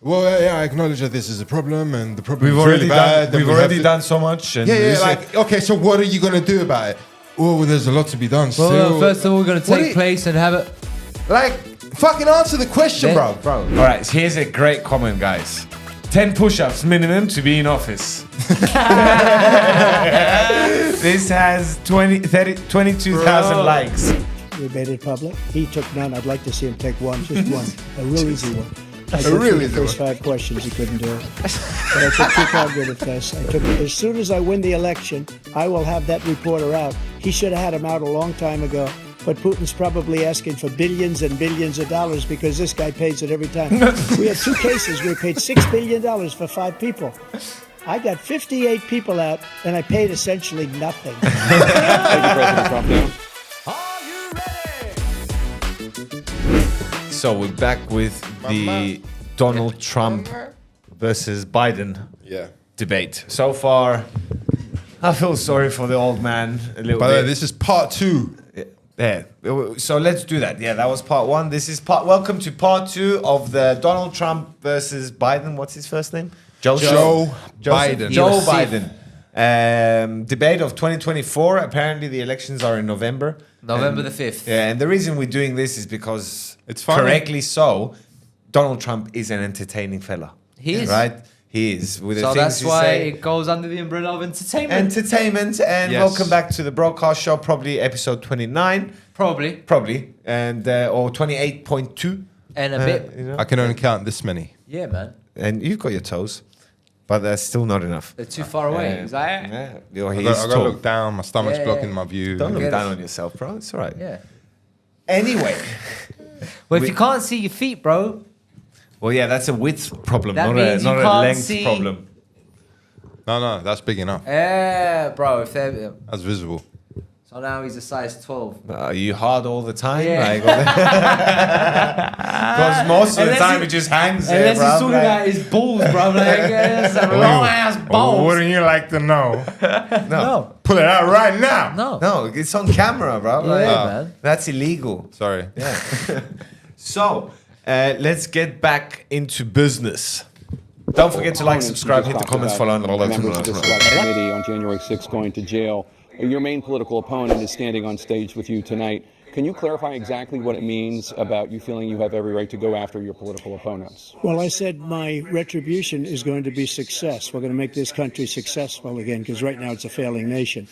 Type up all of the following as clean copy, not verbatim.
well, yeah, I acknowledge that this is a problem, and the problem We've is already really bad. done. We've already done so much. And Okay, so what are you gonna do about it? Well, there's a lot to be done. Well, still. first of all, we're going to take place and have it. Like, fucking answer the question, bro. All right, so here's a great comment, guys. 10 push-ups minimum to be in office. This has 22,000 likes. We made it public. He took none. I'd like to see him take one, just one. A real easy one. I A real the easy first one. 5 questions he couldn't do it. But I took 2 cognitive tests. As soon as I win the election, I will have that reporter out. He should have had him out a long time ago. But Putin's probably asking for billions and billions of dollars because this guy pays it every time. We had 2 cases where we paid $6 billion for 5 people. I got 58 people out, and I paid essentially nothing. Thank you, President Trump. Now. So we're back with the Donald Trump versus Biden debate. So far, I feel sorry for the old man a little By the way, bit. this is part 2. Yeah. So let's do that. Yeah, that was part 1. This is welcome to part 2 of the Donald Trump versus Biden. What's his first name? Joe Biden. Joe Biden. Debate of 2024. Apparently, the elections are in November. November the 5th. Yeah, and the reason we're doing this is because It's funny. correctly so, Donald Trump is an entertaining fella. He is. Right? He is. With the So things that's he why say. it goes under the umbrella of entertainment. Entertainment, and Yes. welcome back to the BroCast show, probably episode 29. Probably. And or 28.2. And a bit. You know? I can only count this many. Yeah, man. And you've got your toes, but that's still not enough. They're too far away. Yeah. Is that it? Yeah. Your I he's gotta tall. look down. My stomach's Yeah, blocking yeah. my view. Don't look Get down it. on yourself, bro. It's all right. Yeah. Anyway. Well, if you can't see your feet, bro, Well, yeah, that's a width problem, That not means you a can't length see- problem. No, that's big enough. bro, if they're... That's visible. So now he's a size 12. Are you hard all the time? Yeah. Because most of the Unless time he- it just hangs there, Unless bro. he's talking about his balls, bro. Like, some long-ass balls. Wouldn't you like to know? No. Pull it out right now. No. No, it's on camera, bro. Yeah, man. That's illegal. Sorry. Yeah. So, let's get back into business. Don't forget to like, subscribe, hit the comments, follow, and all that. Members of the Select Committee on January 6th going to jail. Your main political opponent is standing on stage with you tonight. Can you clarify exactly what it means about you feeling you have every right to go after your political opponents? Well, I said my retribution is going to be success. We're going to make this country successful again, because right now it's a failing nation.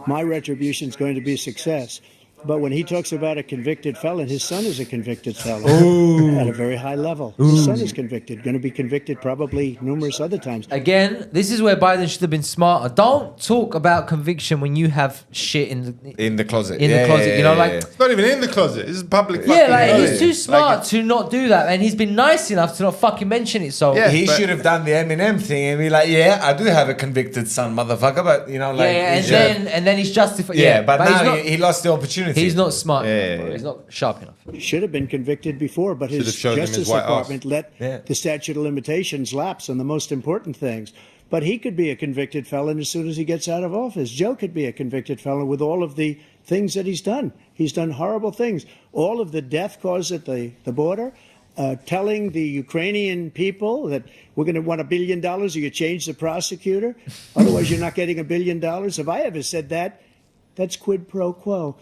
My retribution is going to be success. But when he talks about a convicted felon, his son is a convicted felon at a very high level. His son is convicted, going to be convicted probably numerous other times. Again, this is where Biden should have been smarter. Don't talk about conviction when you have shit in the closet. In the closet, you know, like... It's not even in the closet. It's public. Yeah, fucking like, closet. he's too smart Like, to not do that. And he's been nice enough to not fucking mention it, so... Yeah, he but- should have done the Eminem thing and be like, yeah, I do have a convicted son, motherfucker, but, you know, like... Yeah, he should have- and then he's justified. Yeah, but he's now not, he lost the opportunity. he's not smart Yeah, enough, bro. yeah. He's not sharp enough. He should have been convicted before, but Should his have showed him his Justice white Department let Yeah. the statute of limitations lapse on the most important things. But he could be a convicted felon as soon as he gets out of office. Joe could be a convicted felon with all of the things that he's done. He's done horrible things. All of the death caused at the border, telling the Ukrainian people that we're going to want $1 billion or you change the prosecutor. Otherwise, you're not getting $1 billion. If I ever said that, that's quid pro quo.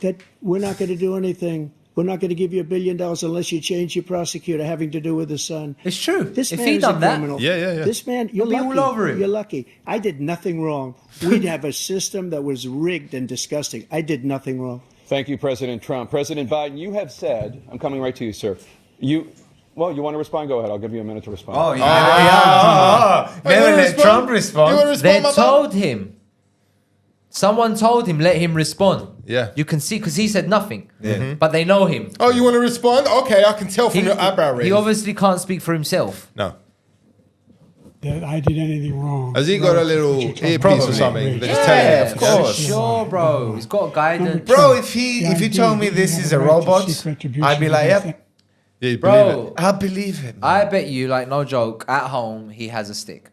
That we're not going to do anything. We're not going to give you $1 billion unless you change your prosecutor having to do with the son. It's true. This If man he is done a that- criminal. Yeah. This man, you're He'll be lucky. all over him. You're lucky. I did nothing wrong. We'd have a system that was rigged and disgusting. I did nothing wrong. Thank you, President Trump. President Biden, you have said, I'm coming right to you, sir. Well, you want to respond? Go ahead. I'll give you a minute to respond. Oh, yeah. Never wanna let respond? Trump You respond. wanna They respond, my man? told him. Someone told him, let him respond. Yeah. You can see, because he said nothing. Yeah. But they know him. Oh, you want to respond? Okay, I can tell from your eyebrow raise. He obviously can't speak for himself. No. That I did anything wrong. Has he got a little earpiece or something? They're just telling Yeah, you. of course. Sure, bro. He's got guidance. Bro, if you told me this is a robot, I'd be like, yep, Yeah, you believe Bro, it. I believe him. I bet you, like, no joke, at home, he has a stick.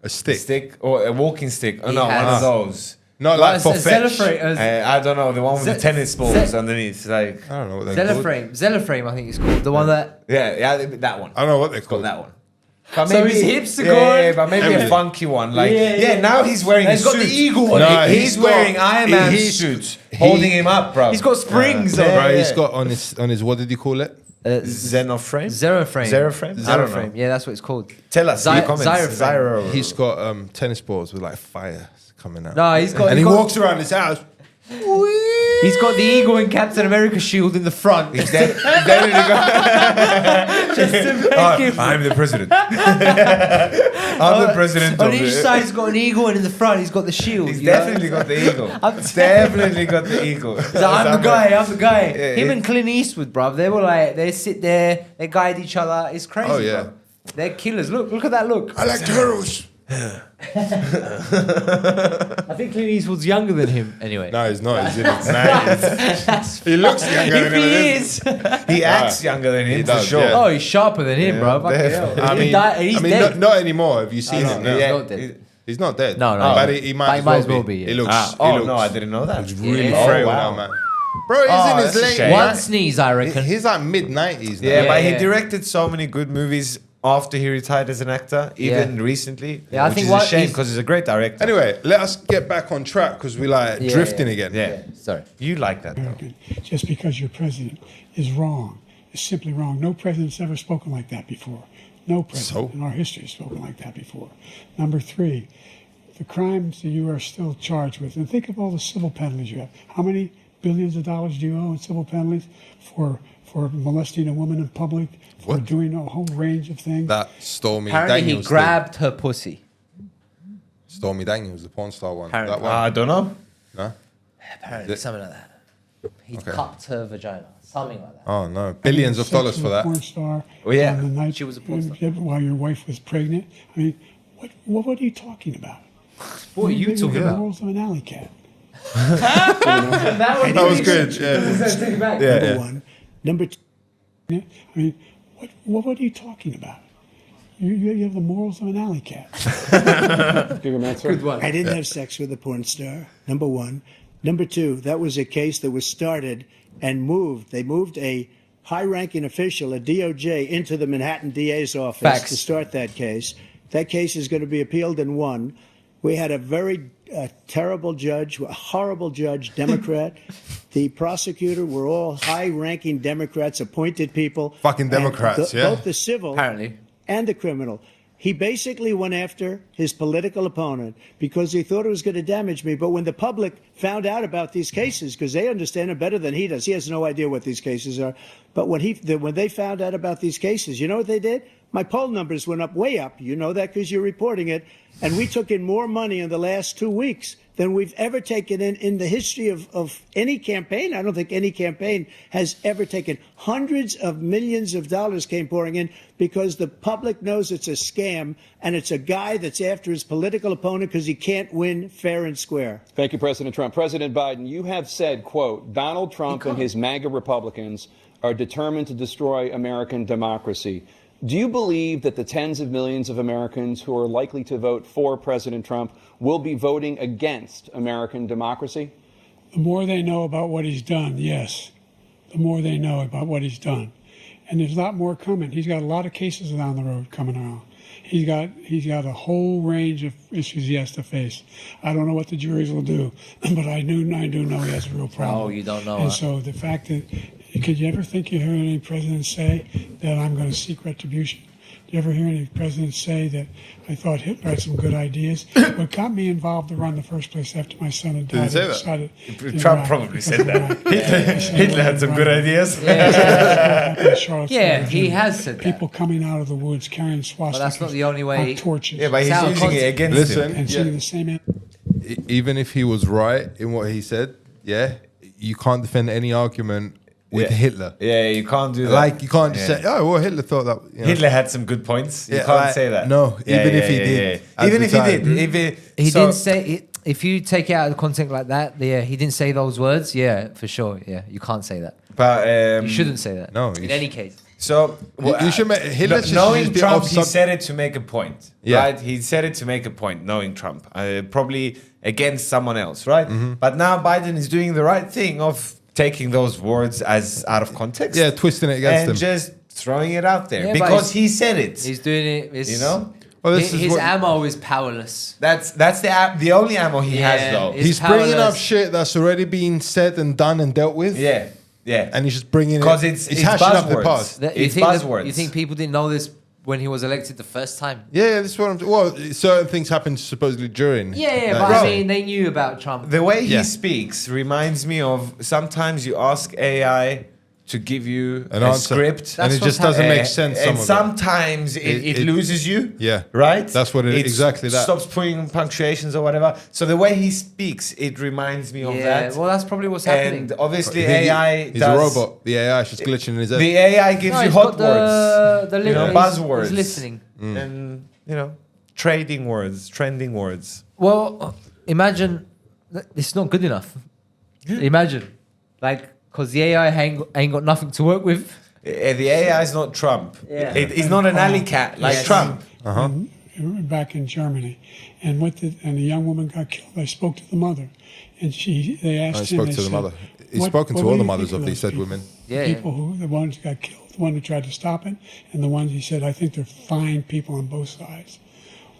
A stick. Stick or a walking stick. Oh, He no, one has- of those. Not like for fetch. I don't know, the one with the tennis balls underneath. Like I don't know what they're called. Zellaframe, I think it's called. The one that... yeah, that one. I don't know what they're called. That one. But So his hips are yeah, gone. yeah, but maybe a funky one. Like now he's wearing He's a got suit. the eagle on No, it. He's wearing Iron Man suit, holding him up, bro. He's got springs on Bro, it. he's got on his what did you call it? Xenoframe? Zeroframe. Zeroframe? I don't know. Zeroframe. Yeah, that's what it's called. Tell us in the comments. Xyroframe. He's got tennis balls with like fire coming out. No, he's got... and he walks around his house. He's got the eagle and Captain America shield in the front. He's definitely got. Just to make him... I'm the president. I'm the president On of each it. side, he's got an eagle, and in the front, he's got the shield. He's you know? definitely got the eagle. Definitely got the eagle. He's like, I'm the guy. Yeah, Him yeah. and Clint Eastwood, bruv. They were like, they sit there, they guide each other. It's crazy. Oh, yeah. Bruv. They're killers. Look at that look. I like turtles. I think Clint Eastwood's younger than him. Anyway. No, he's not. He's in his 90s. He looks younger If than him. he It is. He acts younger than him, He for does, sure. yeah. Oh, he's sharper than him, bro. Fucking hell. I mean, He's dead. not anymore. Have you seen no, him? no. now? He's not dead. He's not dead. No. But he might, But as well be. yeah. He looks. No, I didn't know that. Looks really Yeah. frail Oh, wow. now, man. Bro, he's Oh, in his that's a late. shame. One sneeze, I reckon. He's like mid-90s now. Yeah, but Yeah. he directed so many good movies after he retired as an actor, even recently. Yeah, I which think is a what shame he's- because he's a great director. Anyway, let us get back on track because we're like Yeah, drifting yeah. again. Yeah. Sorry. You like that though. American just because you're president is wrong. It's simply wrong. No president's ever spoken like that before. No president in our history has spoken like that before. Number three, the crimes that you are still charged with, and think of all the civil penalties you have. How many billions of dollars do you owe in civil penalties for molesting a woman in public, for What? doing a whole range of things? That Stormy Apparently, Daniels. he grabbed her pussy. thing. Stormy Daniels, the porn star one. Apparently. That one. I don't know. No? Apparently, something like that. He cupped her vagina. Something like that. Oh, no. Billions of Sex dollars with for a that. porn star Oh, yeah. on the night She was a porn star. while your wife was pregnant. I mean, what are you talking about? What are you talking The about? morals of an alley cat. That That was good. Yeah. Number one. Number two. I mean, what are you talking about? You have the morals of an alley cat. Give him that, sir. Good one. I didn't have sex with a porn star. Number one. Number two, that was a case that was started and moved. They moved a high-ranking official, a DOJ, into the Manhattan DA's office Facts. to start that case. That case is going to be appealed and won. We had a very terrible judge, a horrible judge, Democrat. The prosecutor were all high-ranking Democrats, appointed people. Fucking And Democrats, yeah? Both the civil Apparently. and the criminal. He basically went after his political opponent because he thought it was going to damage me. But when the public found out about these cases, because they understand it better than he does, he has no idea what these cases are. But when they found out about these cases, you know what they did? My poll numbers went up, way up. You know that because you're reporting it. And we took in more money in the last 2 weeks than we've ever taken in the history of any campaign. I don't think any campaign has ever taken. Hundreds of millions of dollars came pouring in because the public knows it's a scam and it's a guy that's after his political opponent because he can't win fair and square. Thank you, President Trump. President Biden, you have said, quote, Donald Trump and his MAGA Republicans are determined to destroy American democracy. Do you believe that the tens of millions of Americans who are likely to vote for President Trump will be voting against American democracy? The more they know about what he's done, yes. The more they know about what he's done. And there's a lot more coming. He's got a lot of cases down the road coming around. He's got a whole range of issues he has to face. I don't know what the juries will do, but I do know he has a real problem. Oh, you don't know, And huh? so the fact that, could you ever think you heard any president say that I'm going to seek retribution? Do you ever hear any president say that I thought Hitler had some good ideas? What got me involved to run in the first place after my son had died, say I that? decided to Trump run probably because said of that. Iraq. I said, Hitler had some good ideas. Yeah, he has said that. People coming out of the woods carrying swastikas. But that's not the only way- on torches. Yeah, but he's Sound using it concept. against Listen, him. and singing the same. even if he was right in what he said, yeah, you can't defend any argument with Yeah. Hitler. Yeah, you can't do that. Like, you can't just Yeah. say, oh, well, Hitler thought that. You know. Hitler had some good points. You Yeah, can't like, say that. no, even if he did, at Even the if he time. did. If He so- didn't say it. If you take it out of the context like that, yeah, he didn't say those words. Yeah, for sure. Yeah, you can't say that. But You shouldn't say that. No, in you any case. So You should make Hitler should knowing just be Trump, off he sub- said it to make a point, Yeah. right? He said it to make a point. Knowing Trump, probably against someone else, right? But now Biden is doing the right thing of taking those words as out of context, Yeah, twisting it against and them. just throwing it out there Yeah, but because he said it. He's doing it. It's, You know? Well, this is his what- ammo is powerless. That's the only ammo he has Yeah, though. it's He's bringing up powerless. shit that's already been said and done and dealt with. Yeah, yeah. And he's just bringing it. Because he's it's hashing up the buzzwords. past. You It's think buzzwords. you think people didn't know this when he was elected the first time? Yeah, this is what I'm. Well, certain things happened supposedly during. Yeah, Like, but bro, I mean, they knew about Trump. The way he Yeah. speaks reminds me of sometimes you ask AI to give you An a answer. script, and it That's just what's doesn't make Uh, sense. and Some of it. sometimes it loses you. Yeah. Right? That's what it- exactly that. Stops putting punctuations or whatever. So the way he speaks, it reminds me of Yeah, that. well, that's probably what's happening. And obviously He- AI He's does, a robot. The AI is just glitching in his head. The AI gives No, you he's hot got words. the You know, he's- buzzwords. He's listening. And, trading words, trending words. Well, imagine it's not good enough. Imagine, because the AI ain't got nothing to work with. The AI is not Trump. Yeah. It's not an alley cat like Yes. Trump. Back in Germany, and and a young woman got killed. I spoke to the mother, and they asked I him. spoke they to the said, mother. He's "What- spoken what to do all the you mothers think of these those said women. Yeah, people who the ones who got killed, the one who tried to stop it, and the ones he said, I think they're fine people on both sides.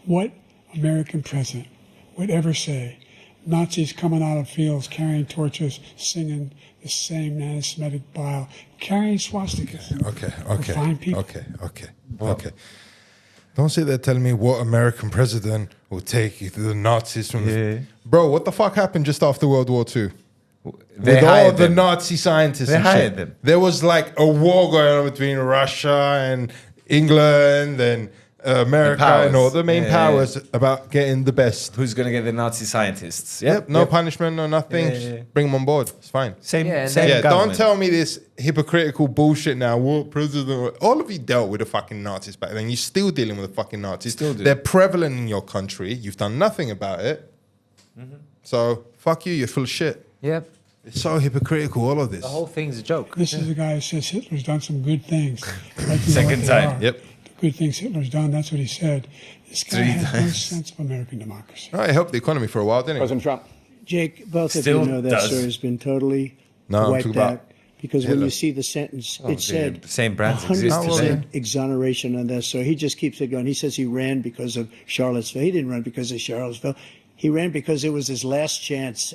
What American president would ever say Nazis coming out of fields carrying torches, singing the same anti-Semitic bile, carrying swastikas? Okay. Fine people. Okay. Don't sit there telling me what American president will take you to the Nazis from. Bro, what the fuck happened just after World War II? They With all hired the them. Nazi scientists They and hired shit. them. There was like a war going on between Russia and England and America powers. and all the main Yeah. powers about getting the best. Who's going to get the Nazi scientists? Yep, no punishment, no nothing. Yeah, Just yeah. bring them on board. It's fine. Same, Yeah, and same Yeah, government. don't tell me this hypocritical bullshit now. What president? All of you dealt with the fucking Nazis back then. You're still dealing with the fucking Nazis. Still do. They're prevalent in your country. You've done nothing about it. So fuck you. You're full of shit. yeah. It's so hypocritical. All of this. The whole thing's a joke. This is a guy who says Hitler's done some good things. Like Second time. Yep. The good things Hitler's done, that's what he said. This guy 3 has no times. sense of American democracy. Oh, it helped the economy for a while, didn't it? President Trump. Jake, both Still of you know that does. story has been totally No, I'm wiped talking about out. Because when Hitler. you see the sentence, it said the same brands exist 100% today. exoneration on this. So he just keeps it going. He says he ran because of Charlottesville. He didn't run because of Charlottesville. He ran because it was his last chance.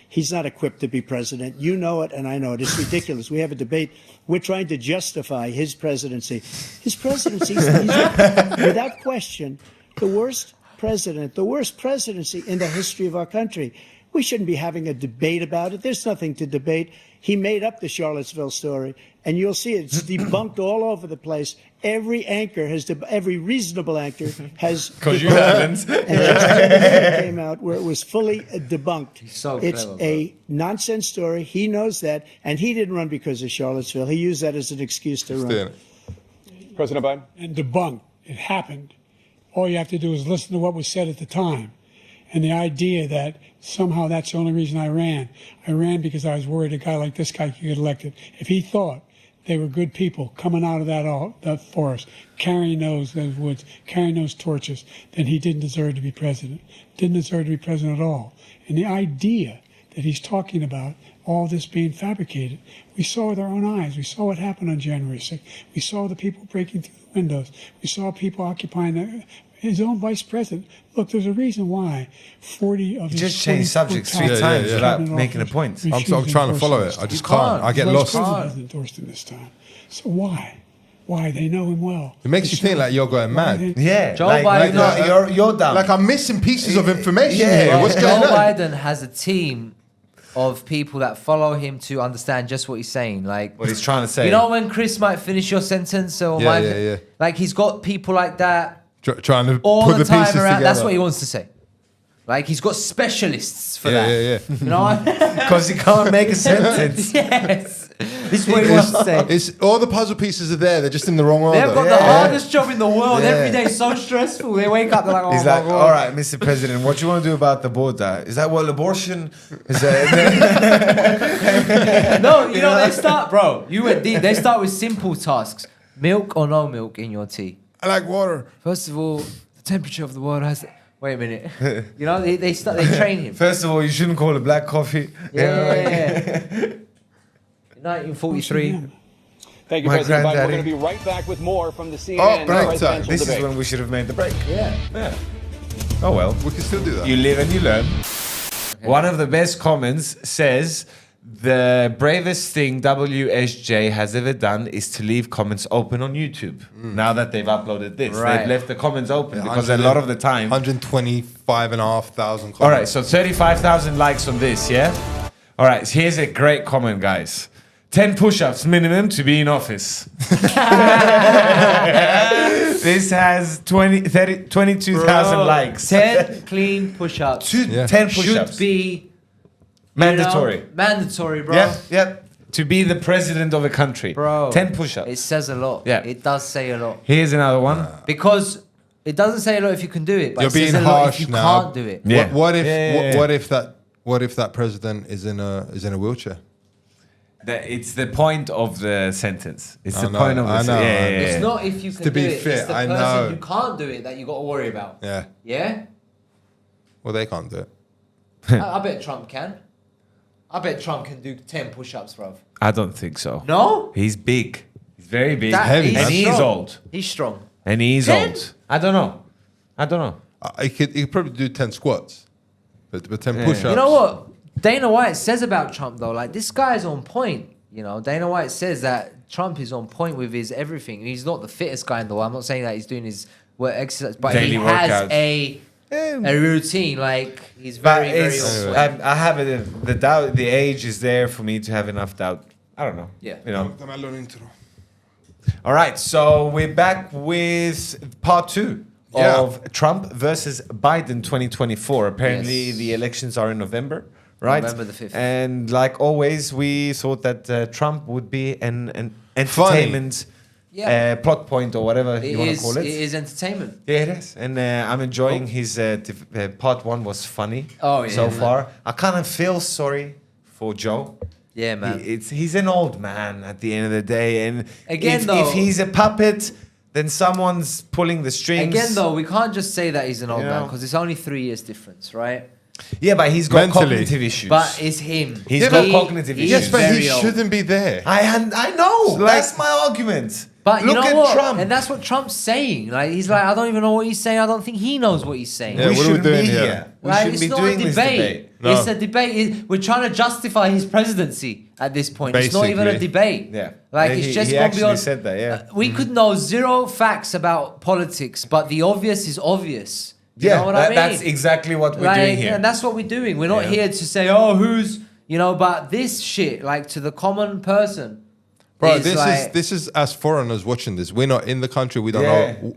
He's not equipped to be president. You know it, and I know it. It's ridiculous. We have a debate. We're trying to justify his presidency. His presidency is without question the worst president, the worst presidency in the history of our country. We shouldn't be having a debate about it. There's nothing to debate. He made up the Charlottesville story, and you'll see it's debunked all over the place. Every anchor every reasonable anchor has. Because you haven't. And just today came out where it was fully debunked. so It's clever, a nonsense story. He knows that, and he didn't run because of Charlottesville. He used that as an excuse to run. Doing it. President Biden. And debunked. It happened. All you have to do is listen to what was said at the time. And the idea that somehow that's the only reason I ran. I ran because I was worried a guy like this guy could get elected. If he thought they were good people coming out of that forest, carrying those woods, carrying those torches, then he didn't deserve to be president. Didn't deserve to be president at all. And the idea that he's talking about all this being fabricated, we saw with our own eyes. We saw what happened on January 6th. We saw the people breaking through the windows. We saw people occupying his own vice president. Look, there's a reason why 40 of his just changed 24 subjects top 3 times without cabinet making a officers point. refused I'm trying to endorse follow him it. this I just time. can't. I get Vice lost. president hasn't endorsed him this time. So why? Why? They know him well. It makes you think like you're going mad. Yeah. Joe like, Biden- you're dumb. Like I'm missing pieces of information Yeah. here. What's Joe going on? Biden has a team of people that follow him to understand just what he's saying. Like, what he's trying to say. you know when Chris might finish your sentence or Yeah, yeah. like he's got people like that Trying to all put the the time pieces around. together. That's what he wants to say. Like he's got specialists for that. Yeah. You know? Because he can't make a sentence. Yes. This is what he wants to say. It's all the puzzle pieces are there. They're just in the wrong order. They've got the hardest job in the world. Every day is so stressful. They wake up, they're like, oh He's my like, God. all right, Mr. President, what do you want to do about the border? Is that well abortion? Is that No, you know, they start, bro. You went deep. They start with simple tasks. Milk or no milk in your tea? I like water. First of all, the temperature of the water has... Wait a minute. You know, they train him. First of all, you shouldn't call it black coffee. Yeah. 1943. Thank you, My President Biden. We're granddaddy. going to be right back with more from the CNN break time. presidential This is debate. when we should have made the break. Yeah. Oh well. We can still do that. You live and you learn. One of the best comments says, the bravest thing WSJ has ever done is to leave comments open on YouTube. Now that they've uploaded this, Right. they've left the comments open because a lot of the time... 125,500 comments. All right, so 35,000 likes on this, yeah? All right, here's a great comment, guys. 10 push-ups minimum to be in office. This has 22,000 likes. 10 clean push-ups. 10 Should push-ups. be... Mandatory. You know, mandatory, bro. Yep. To be the president of a country. Bro. 10 push-ups. It says a lot. Yeah. It does say a lot. Here's another one. Because it doesn't say a lot if you can do it, but You're it says being a lot harsh if you now. can't do it. Yeah. What if Yeah. what if that president is in a wheelchair? It's the point of the sentence. It's I the know, point of the I know, sentence. I know. It's not if you can to do be it. fit, It's the I person know. who can't do it that you got to worry about. Yeah. Yeah? Well, they can't do it. I bet Trump can. I bet Trump can do 10 push-ups, bro. I don't think so. No? He's big. He's very big. heavy, and man. he's strong. old. He's strong. And he's 10? old. I don't know. He could probably do 10 squats, but 10 push-ups. You know what Dana White says about Trump, though? Like, this guy's on point. You know, Dana White says that Trump is on point with his everything. He's not the fittest guy in the world. I'm not saying that he's doing his work exercise, but Daily he has workouts. a routine. Like, he's very, very on point. I have the doubt. The age is there for me to have enough doubt. I don't know. Yeah. You know. All right. So we're back with part 2 of Trump versus Biden 2024. Apparently, Yes. the elections are in November. Right, November the 5th. And like always, we thought that Trump would be an entertainment plot point or whatever you want to call it. It is entertainment. Yeah, it is. And I'm enjoying his part 1 was funny so man. far. I kind of feel sorry for Joe. Yeah, man. He's an old man at the end of the day. And Again, if though- he's a puppet, then someone's pulling the strings. Again, though, we can't just say that he's an old You man know? because it's only 3 years difference, right? Yeah, but he's got Mentally. cognitive issues. But it's him. He's Yeah, got He- cognitive he's issues. Yes, but he very old. shouldn't be there. I know. like- That's my argument. But Look you know at what? Trump. And that's what Trump's saying. Like, he's like, I don't even know what he's saying. I don't think he knows what he's saying. Yeah, we what are we shouldn't doing be here? here. We Like, shouldn't it's be not doing a this debate. debate. No. It's a debate. We're trying to justify his presidency at this point. It's not even a Basically. debate. Yeah. Like, Yeah, it's he- just he gone actually beyond. said that, yeah. We could know 0 facts about politics, but the obvious is obvious. You know what I mean? That's exactly what we're doing here. And that's what we're doing. We're not Yeah. here to say, oh, who's, but this shit, like, to the common person. Bro, is like- this is as foreigners watching this. We're not in the country. We don't Yeah. know.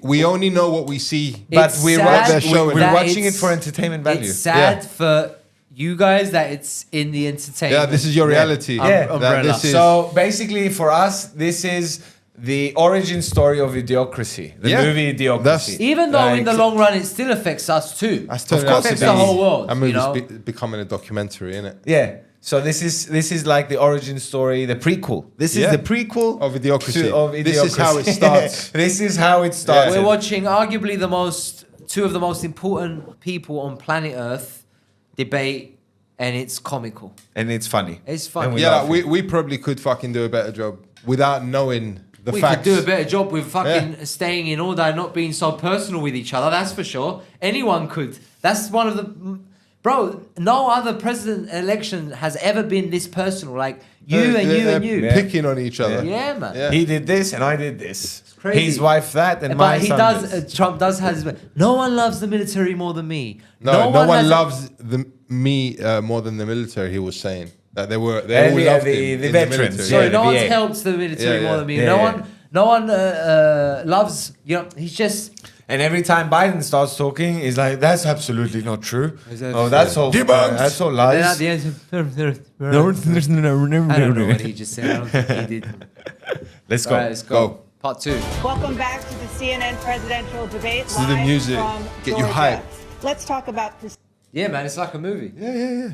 We only know what we see. But It's we're, sad they're showing. we're that watching it it's- for entertainment value. It's sad Yeah. for you guys that it's in the entertainment. Yeah, this is your reality. Yeah. That Umbrella. this is, So basically, for us, this is the origin story of Idiocracy, the Yeah. movie Idiocracy. That's- Even though in Like- the long run it still affects us too. that's Of turning course, out to affects be the whole world. That You movie's know? becoming a documentary, isn't it? Yeah. So this is like the origin story, the prequel. This is Yeah. the prequel Of Idiocracy. of This is how it starts. This is how it started. We're watching arguably two of the most important people on planet Earth debate, and it's comical. And it's funny. It's funny. And we Yeah, laugh like, it. we probably could fucking do a better job without knowing the We facts. could do a better job with fucking staying in order and not being so personal with each other. That's for sure. Anyone could. That's one of the... Bro, no other president election has ever been this personal. Like, you and you They're and you. Yeah. picking on each other. Yeah, man. Yeah. He did this and I did this. crazy. His wife that and my But he son does. this. Trump does has. No one loves the military more than me. No one has a- loves me more than the military. He was saying that they all Yeah, loved the him in veterans. military. Sorry, Yeah, no the one's VA. helped the military Yeah, more yeah. than me. Yeah, no yeah. one. No one loves. He's just. And every time Biden starts talking, he's like, "That's absolutely not true. Is that- Oh, that's all. That's all Then at lies." the end, I don't know what he just said. I don't think he did. Let's go. All right, let's go. Part 2. Welcome back to the CNN presidential debate. This is the live music. from Get you Georgia. hyped. Let's talk about the Yeah, man, it's like a movie. Yeah.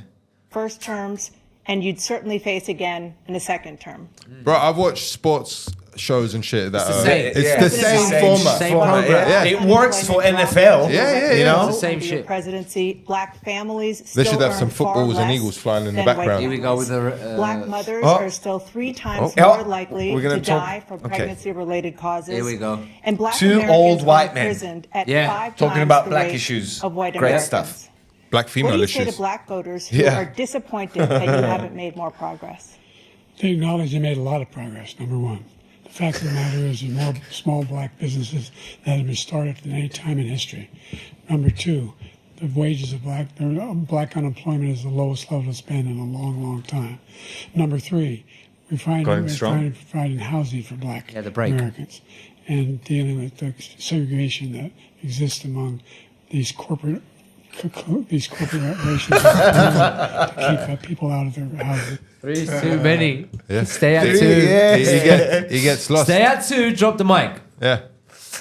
first terms, and you'd certainly face again in the second term. Bro, I've watched sports shows and shit that the same. it's Yeah. the It's the same same format. Same program. Yeah. It works for NFL. Yeah, You know? It's the same Under your shit. presidency, black families They still should have earn some far footballs and less eagles flying in the than white background. Here we go with families. the... Black mothers Oh. are still 3 times Oh. more Oh. likely We're gonna to talk- die from okay. pregnancy-related causes. Here we go. And black 2 Americans old are white men. imprisoned at Yeah. 5 Talking times about the black rate issues. of white Great Americans. stuff. Black What female do you say issues. to black voters who Yeah. are disappointed that you haven't made more progress? They acknowledge they made a lot of progress, number one. The fact of the matter is there's more small black businesses that have been started than any time in history. Number two, the wages of black unemployment is the lowest level it's been in a long, long time. Number three, we're providing housing for black Yeah, the break. Americans and dealing with the segregation that exists among these corporate operations to keep people out of their houses. 3 is too many. Yeah. Stay at 2. He gets lost. Stay at 2, drop the mic. Yeah.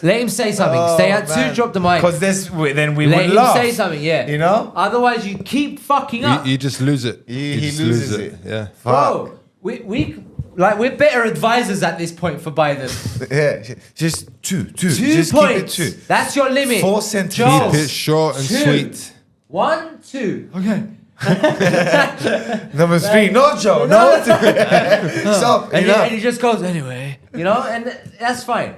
Let him say something. Stay at 2, drop the mic. Because then we Let would him laugh. say something, yeah. You know? Otherwise, you keep fucking up. You just lose it. He just loses lose it. Yeah. Bro, we're better advisors at this point for Biden. Yeah, just 2. 2 just points. Keep it 2. That's your limit. 4 sentences. Joe, Keep it short and 2. sweet. 1, 2. Okay. Number 3, no, Joe, no. Stop. And he just goes, anyway. You know, and that's fine.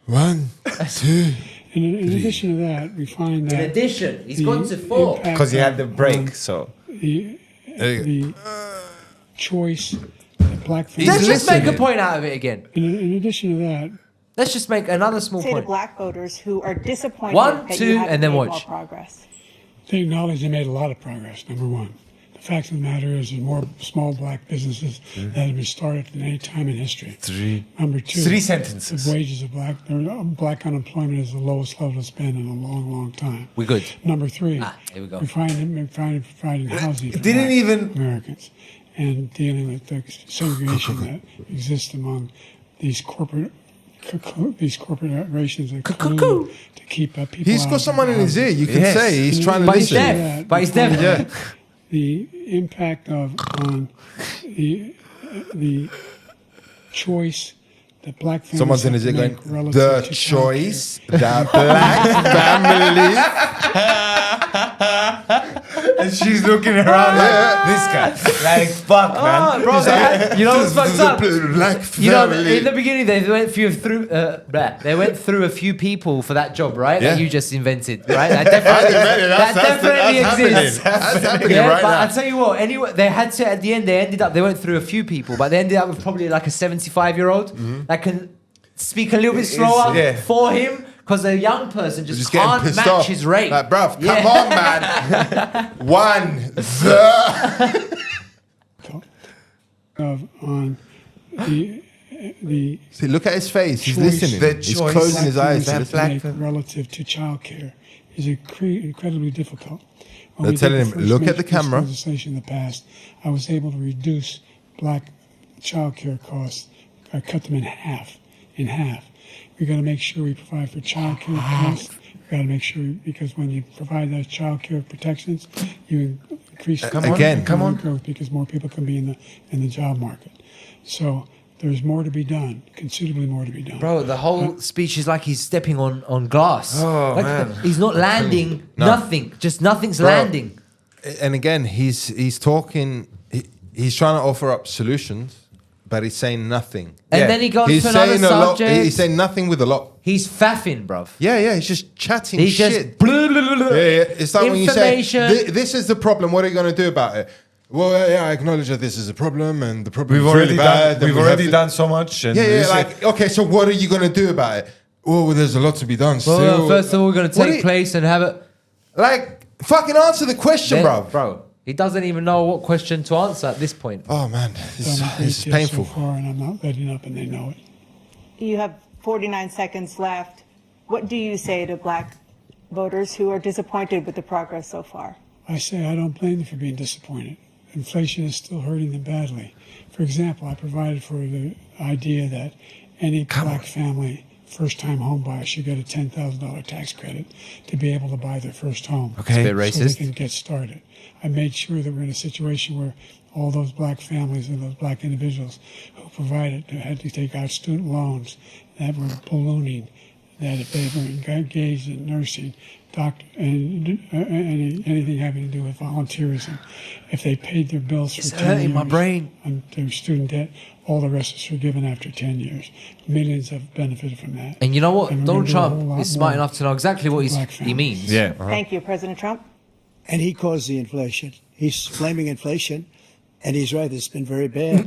1, 2. In addition to that, we find that In addition, he's the gone to 4. impact Because he had the of, break, so. the, There you the choice that black Let's families. just make a listening. point out of it again. In addition to that, Let's just make another small Say to point. black voters who are disappointed 1, that 2, you haven't and then made watch. more progress. they acknowledge they made a lot of progress, number one. The fact of the matter is there's more small black businesses that have been started than any time in history. 3. Number two, 3 sentences. the wages of black unemployment is the lowest level it's been in a long, long time. We're good. Number three, Here we go. we're providing housing for didn't black even- Americans and dealing with the segregation that exists among these corporate operations that collude to keep people He's out got of someone in his ear. houses. You can Yes. say he's trying to But he's listen. deaf. But he's deaf. Yeah. The impact on the choice that black families Someone's in his ear have to going, make relative the to choice that black family. And she's looking around like, this guy. Like, fuck, man. Bro, you know what's fucked up? Black You know, family. in the beginning, they went through a few people for that job, right? Yeah. That you just invented, right? That definitely exists. That's happening Yeah, right but now. I'll tell you what, anyway, they had to, at the end, they went through a few people, but they ended up with probably like a 75-year-old that can speak a little bit slower yeah. for him, because a young person just getting can't pissed match off. his rate. Like, bruv, Yeah. come on, man. 1, on the See, look at his face. He's choice listening. The He's choice. closing his eyes. black to families listen. have to make relative to childcare is incredibly difficult. When They're we did telling the him, first look at major the camera. legislation in the past, I was able to reduce black childcare costs. I cut them in half. We got to make sure we provide for childcare costs. We got to make sure, because when you provide those childcare protections, you increase economic growth because more people can be in the job market. So there's more to be done, considerably more to be done. Bro, the whole speech is like he's stepping on glass. Oh, Like, man. he's not landing nothing. Just nothing's Bro. landing. And again, he's talking. He's trying to offer up solutions, but he's saying nothing. And Yeah. then he goes He's to another saying a lot. subject. He's saying nothing with a lot. He's faffing, bruv. Yeah. He's just chatting He's shit. just blah, blah, blah, blah. Yeah. It's like when you say, Information. This is the problem. What are you going to do about it? Well, yeah, I acknowledge that this is a problem, and the problem We've is already really bad. done. and We've we have already to- done so much. And Yeah. this is- Like, okay, so what are you going to do about it? Well, there's a lot to be done still. Well, first of all, we're going to What take place and have it. Like, fucking answer the question, Bro, he doesn't even know what question to answer at this point. Oh man, this Done a great is deal painful. so far, and I'm not letting up, and they know it. You have 49 seconds left. What do you say to black voters who are disappointed with the progress so far? I say I don't blame them for being disappointed. Inflation is still hurting them badly. For example, I provided for the idea that any black family first-time home buyer should get a $10,000 tax credit to be able to buy their first home. Okay. It's a bit So they racist. can get started. I made sure that we're in a situation where all those black families and those black individuals who provided had to take out student loans that were ballooning, that if they were engaged in nursing, doctor, and anything having to do with volunteerism, if they paid their bills It's for 10 hurting years my brain. on their student debt, all the rest is forgiven after 10 years. Millions have benefited from that. And you know what? And we're Donald gonna do a whole Trump lot is smart more enough to know exactly what for black he families. means. Yeah. Thank you, President Trump. And he caused the inflation. He's blaming inflation, and he's right. It's been very bad.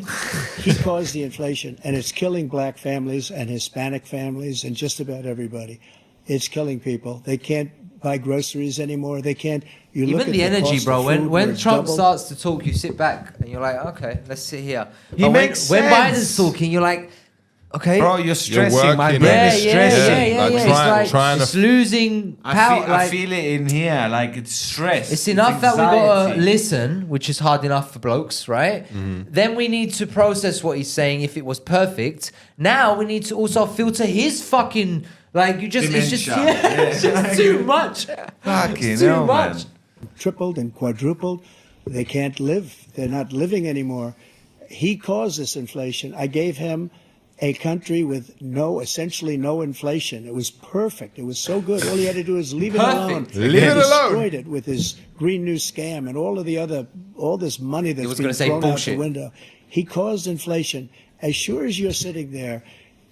He caused the inflation, and it's killing black families and Hispanic families and just about everybody. It's killing people. They can't buy groceries anymore. They can't. You look Even at the energy, cost bro. of When food, where when it's Trump doubled. starts to talk, you sit back and you're like, okay, let's sit here. He But makes when sense. Biden's talking, you're like, okay, Bro, you're stressing. My working. brain yeah, is yeah, stressing. yeah. Like It's trying- like trying to- it's losing I power. feel, I feel it in here. Like it's stress. It's enough that we gotta anxiety. listen, which is hard enough for blokes, right? Then we need to process what he's saying if it was perfect. Now we need to also filter his fucking like it's just Dementia. it's just too much. Fucking It's too hell, much. man. Tripled and quadrupled. They can't live. They're not living anymore. He caused this inflation. I gave him a country with essentially no inflation. It was perfect. It was so good. All he had to do is leave it alone. Perfect. Leave He it alone. destroyed it with his Green New Scam and all this money that's was been gonna say thrown bullshit. out the window. He caused inflation. As sure as you're sitting there,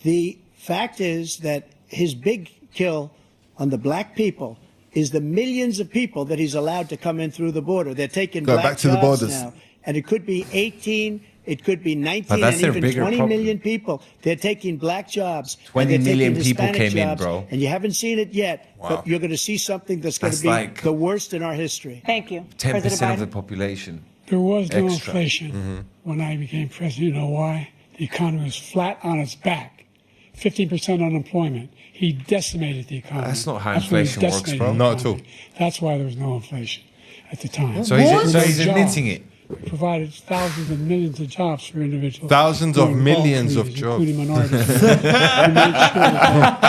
the fact is that his big kill on the black people is the millions of people that he's allowed to come in through the border. They're taking Go black back to the jobs borders. now. And it could be 18, it could be 19, that's and their even bigger 20 problem. million people. They're taking black jobs. 20 and they're million taking people Hispanic came in, jobs, bro. And you haven't seen it yet, Wow. but you're going to see something that's going to That's be like- the worst in our history. Thank you. 10% President of the Biden. population. There was no Extra. inflation when I became president. You know why? The economy was flat on its back. 15% unemployment. He decimated the economy. That's not how That's when he inflation works, decimated bro. the Not at economy. That's why there was no inflation at the time. So he's, What? so he's Jobs. admitting it. We provided thousands of millions of jobs for individuals. Thousands of including millions all of communities, jobs. including minorities. We made sure that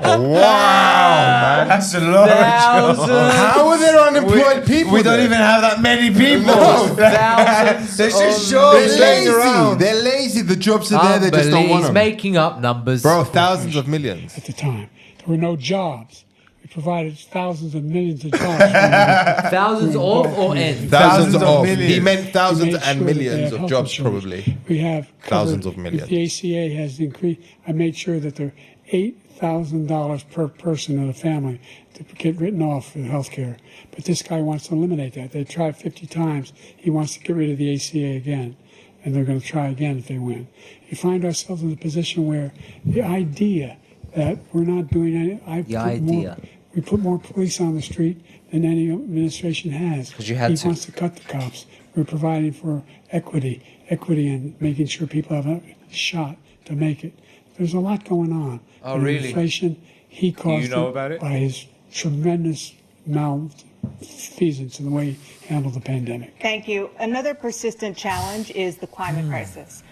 Wow, That's a lot Thousands. How are there unemployed people? We don't there? even have that many people. No. Thousands There's of just They're jobs laying lazy. around. They're lazy. The jobs are there. They just don't want He's them. making up numbers. Bro, thousands of millions. at the time there were no jobs. We provided thousands of millions of jobs. for individuals. Thousands of or N. Thousands of of. millions. He meant We thousands made and sure that they millions had of health jobs, insurance. probably. We have Thousands covered- of millions. The ACA has increased. I made sure that there are $8,000 per person in a family to get written off for health care. But this guy wants to eliminate that. They tried 50 times. He wants to get rid of the ACA again. And they're going to try again if they win. You find ourselves in a position where the idea that we're not doing any. We put more police on the street than any administration has. 'Cause you had he to. wants to cut the cops. We're providing for equity and making sure people have a shot to make it. There's a lot going on. Oh, And really? Inflation, he caused know about it? by his tremendous malfeasance in the way he handled the pandemic. Thank you. Another persistent challenge is the climate crisis.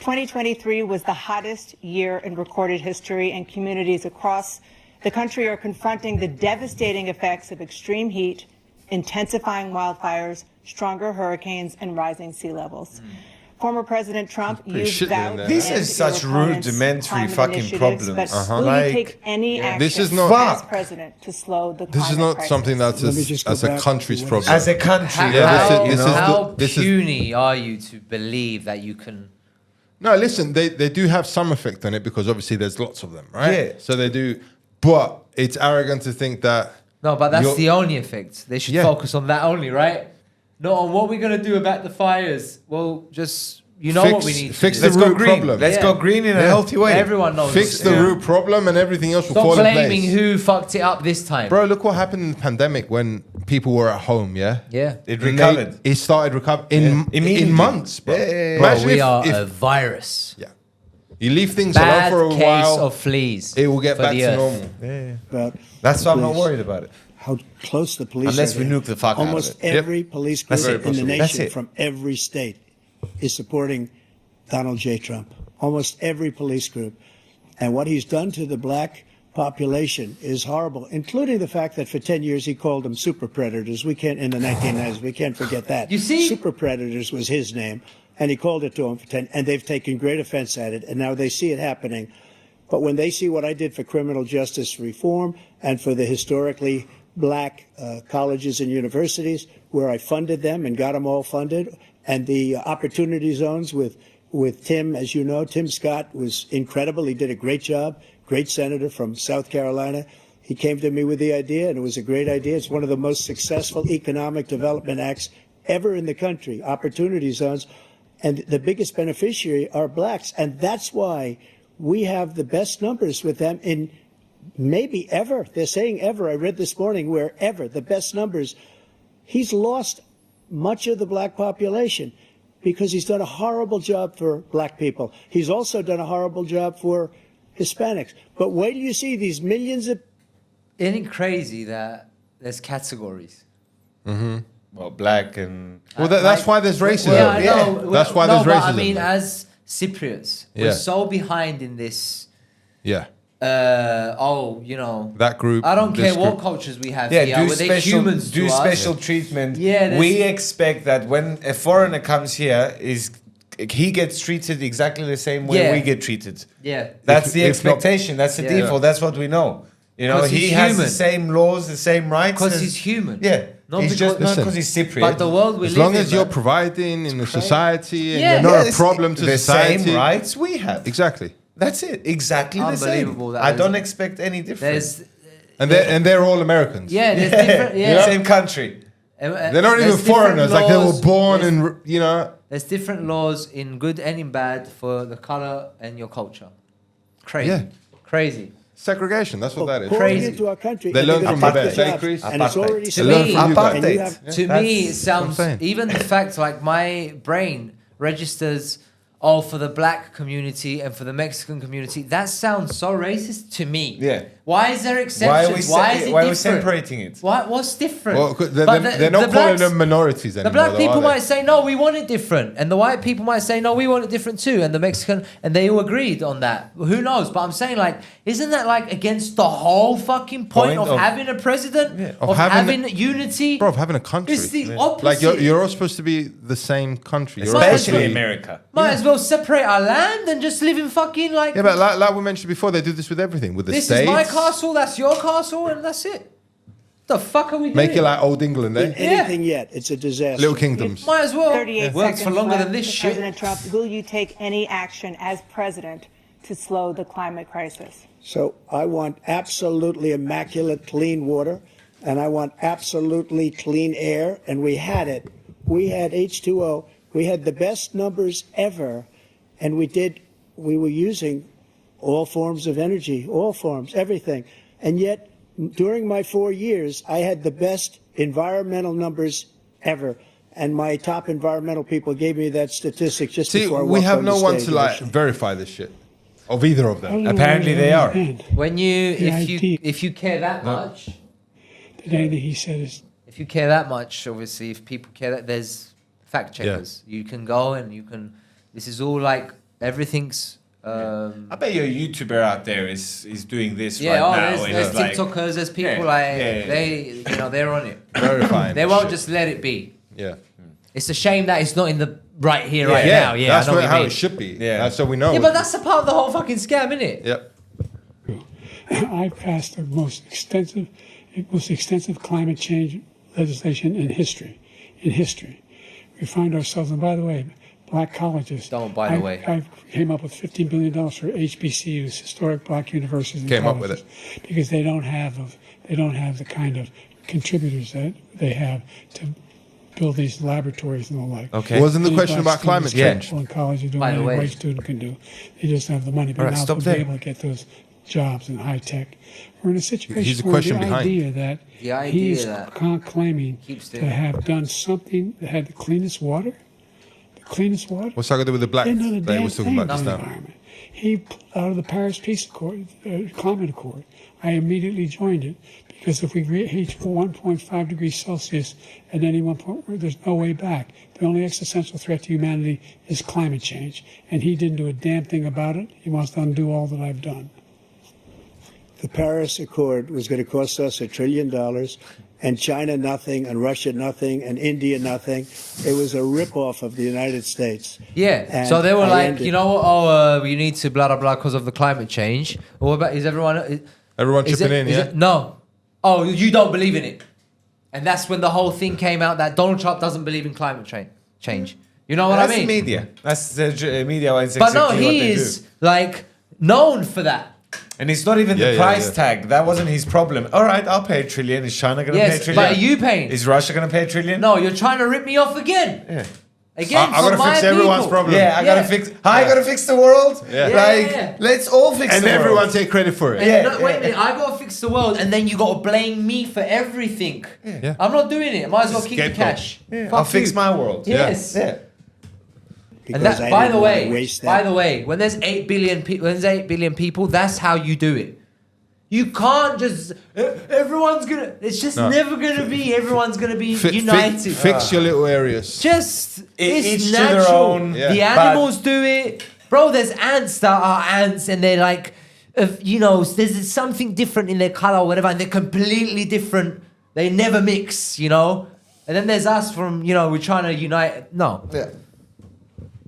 2023 was the hottest year in recorded history, and communities across the country are confronting the devastating effects of extreme heat, intensifying wildfires, stronger hurricanes, and rising sea levels. Former President Trump pretty used shit that in there. These to are end such your opponent's rudimentary climate fucking initiatives, problems. But will Like, you take any action This is not- as Fuck. president to slow the climate This is not crisis? something that's Let me just go as a back country's to what problem. As a country, Yeah, this is- How this is- puny are you to believe that you can? No, listen, they do have some effect on it because obviously there's lots of them, right? Yeah. So they do, but it's arrogant to think that. No, but that's You're- the only effect. They should Yeah. focus on that only, right? Not on what we're gonna do about the fires. Well, just what we need to fix do. the let's go root green. problem. Let's Yeah. go green in a Yeah. healthy way. Everyone knows. Fix the root problem and everything else will Stop fall in blaming place. who fucked it up this time. Bro, look what happened in the pandemic when people were at home, yeah? Yeah. It And recovered. It started recovering Immediately. in months, bro. Yeah, yeah, yeah. Bro, Imagine we if- are if- a virus. Yeah. You leave things alone Bad for a case while, of fleas. it will get for back the to earth. normal. About That's why I'm not police. worried about it. How close the police Unless are. we here. nuke the fuck out of Almost it. every police group That's very in the possible. That's nation it. from every state is supporting Donald J. Trump. Almost every police group. And what he's done to the black population is horrible, including the fact that for 10 years he called them super predators. We can't, in the 1990s, we can't forget that. You see? Super predators was his name, and he called it to them for 10, and they've taken great offense at it, and now they see it happening. But when they see what I did for criminal justice reform and for the historically black colleges and universities, where I funded them and got them all funded, and the opportunity zones with Tim, as you know, Tim Scott was incredible. He did a great job, great senator from South Carolina. He came to me with the idea, and it was a great idea. It's one of the most successful economic development acts ever in the country, opportunity zones. And the biggest beneficiary are blacks. And that's why we have the best numbers with them in maybe ever. They're saying ever. I read this morning where ever, the best numbers. He's lost much of the black population because he's done a horrible job for black people. He's also done a horrible job for Hispanics. But wait till you see these millions of... Isn't it crazy that there's categories? Well, black and Well, that's why there's racism. Well, I know. That's why no, there's but racism. I mean, as Cypriots, Yeah. we're so behind in this. Yeah. That group, I don't this care what group. cultures we have yeah, here. do Where they're special humans do to us. special treatment. Yeah, there's- we expect that when a foreigner comes here, he gets treated exactly the same way Yeah. we get treated. Yeah. That's the if not- expectation. That's the Yeah. default. That's what we know. You know, 'Cause he he's has human. the same laws, the same rights. Because as- he's human. Yeah, Not he's because- just not Listen, because he's Cypriot. But the world we As live long in, as you're man. providing in the society and Yeah. you're not Yeah, a problem to the society. same rights we have. Exactly. That's it. Exactly the same. Unbelievable, that I is. don't expect any difference. There's And they're all Americans. there's different Same country. They're not even foreigners. Like they were born in, There's different laws in good and in bad for the color and your culture. Crazy. Yeah. Crazy. segregation. That's what that is. Pouring Crazy. into our country. They and learn they're from gonna the take best. jobs, Increase. and it's already To They learn me, from you guys. and you have- To me, it what I'm sounds saying. even the fact like my brain registers for the black community and for the Mexican community. That sounds so racist to me. Yeah. Why is there exceptions? Why is it why are we different? separating it? What's different? Well, they're, But they're not the calling blacks- them minorities anymore. The black though, people are they? might say, no, we want it different. And the white people might say, no, we want it different too. And the Mexican, and they all agreed on that. Who knows? But I'm saying, like, isn't that like against the whole fucking point of having a president? Yeah. Of having unity? Bro, of having a country. It's the opposite. Like you're all supposed to be the same country. You're all Especially supposed to be- America. Might as well separate our land and just live in fucking like... Yeah, but like we mentioned before, they do this with everything. With the this states. is my castle, that's your castle, and that's it. The fuck are we doing? Make it like old England, eh? anything yet. It's a disaster. Little kingdoms. Might as well. 38 Works seconds for longer left. than this Mr. shit. President Trump, will you take any action as president to slow the climate crisis? So I want absolutely immaculate clean water, and I want absolutely clean air, and we had it. We had H2O. We had the best numbers ever, and we were using all forms of energy, all forms, everything. And yet, during my 4 years, I had the best environmental numbers ever. And my top environmental people gave me that statistic just See, before I we walked have on no the one stage, to like actually. verify this shit of either of them. Apparently they are. When you, The if you care that much, Today that he said is if you care that much, obviously, if people care that, there's fact checkers. You can go and you can. This is all like everything's. I bet your YouTuber out there is doing this Yeah, right now. there's and it's like, TikTokers, there's people Yeah, like yeah. they, they're on it. Verifying. They won't shit. just let it be. Yeah. It's a shame that it's not in the right here, right Yeah, now. Yeah, that's I know what you how mean. it should be. Yeah. That's so we know. Yeah, but that's a part of the whole fucking scam, isn't it? Yep. I passed the most extensive climate change legislation in history. We find ourselves, and by the way, black colleges. Don't, by the way. I came up with $15 billion for HBCUs, historic black universities. And Came up with colleges, because they don't have the kind of contributors that they have to build these laboratories and the like. Okay. Wasn't the These question black about climate students change? in college are doing By the what way. any white student can do. They just don't have the money. But All right, now stop to there. be able to get those jobs in high tech, we're in a situation Here's a where question the behind. idea that The idea he's that claiming keeps to doing it. have done something that had the cleanest water. What's that got to do with the black Didn't know the that he damn was talking thing about just about the now? environment. He pulled out of the Paris Peace Accord, Climate Accord. I immediately joined it because if we reach 1.5 degrees Celsius at any one point, there's no way back. The only existential threat to humanity is climate change. And he didn't do a damn thing about it. He wants to undo all that I've done. The Paris Accord was going to cost us $1 trillion, and China nothing, and Russia nothing, and India nothing. It was a ripoff of the United States. Yeah. And So they were I like, ended- you know what? Oh, we need to blah blah blah because of the climate change. Or what about is everyone? Everyone Is chipping it- in, is yeah? it- no. Oh, you don't believe in it, and that's when the whole thing came out that Donald Trump doesn't believe in climate change. You know what That's I mean? the media. That's the media. It's But no, exactly what he they is do. like known for that. And it's not even Yeah, the yeah, price yeah. tag. That wasn't his problem. All right, I'll pay $1 trillion. Is China going to pay Yes, $1 trillion? but are you paying? Is Russia going to pay $1 trillion? No, you're trying to rip me off again. Yeah. Again, I gotta for my fix everyone's people. problem. Yeah, I gotta fix. I gotta fix the world. Yeah. Like, Yeah. let's all fix And the everyone world. take credit for it. And Yeah, no, wait a yeah. minute, I gotta fix the world, and then you gotta blame me for everything. Yeah. I'm not doing it. I might as well keep the Scapegoat. cash. Yeah, Fuck I'll fix you. my world. Yes. Yeah. because And that, I by didn't the want to way, waste that. by the way, when there's 8 billion people, that's how you do it. You can't just everyone's gonna. It's just No. never gonna be. Everyone's gonna be united. Fix your little areas. Just it's Each to their natural. own. Yeah. The But- animals do it, bro. There's ants that are ants, and they're like, you know, there's something different in their color or whatever, and they're completely different. They never mix, you know. And then there's us from, you know, we're trying to unite. No, Yeah.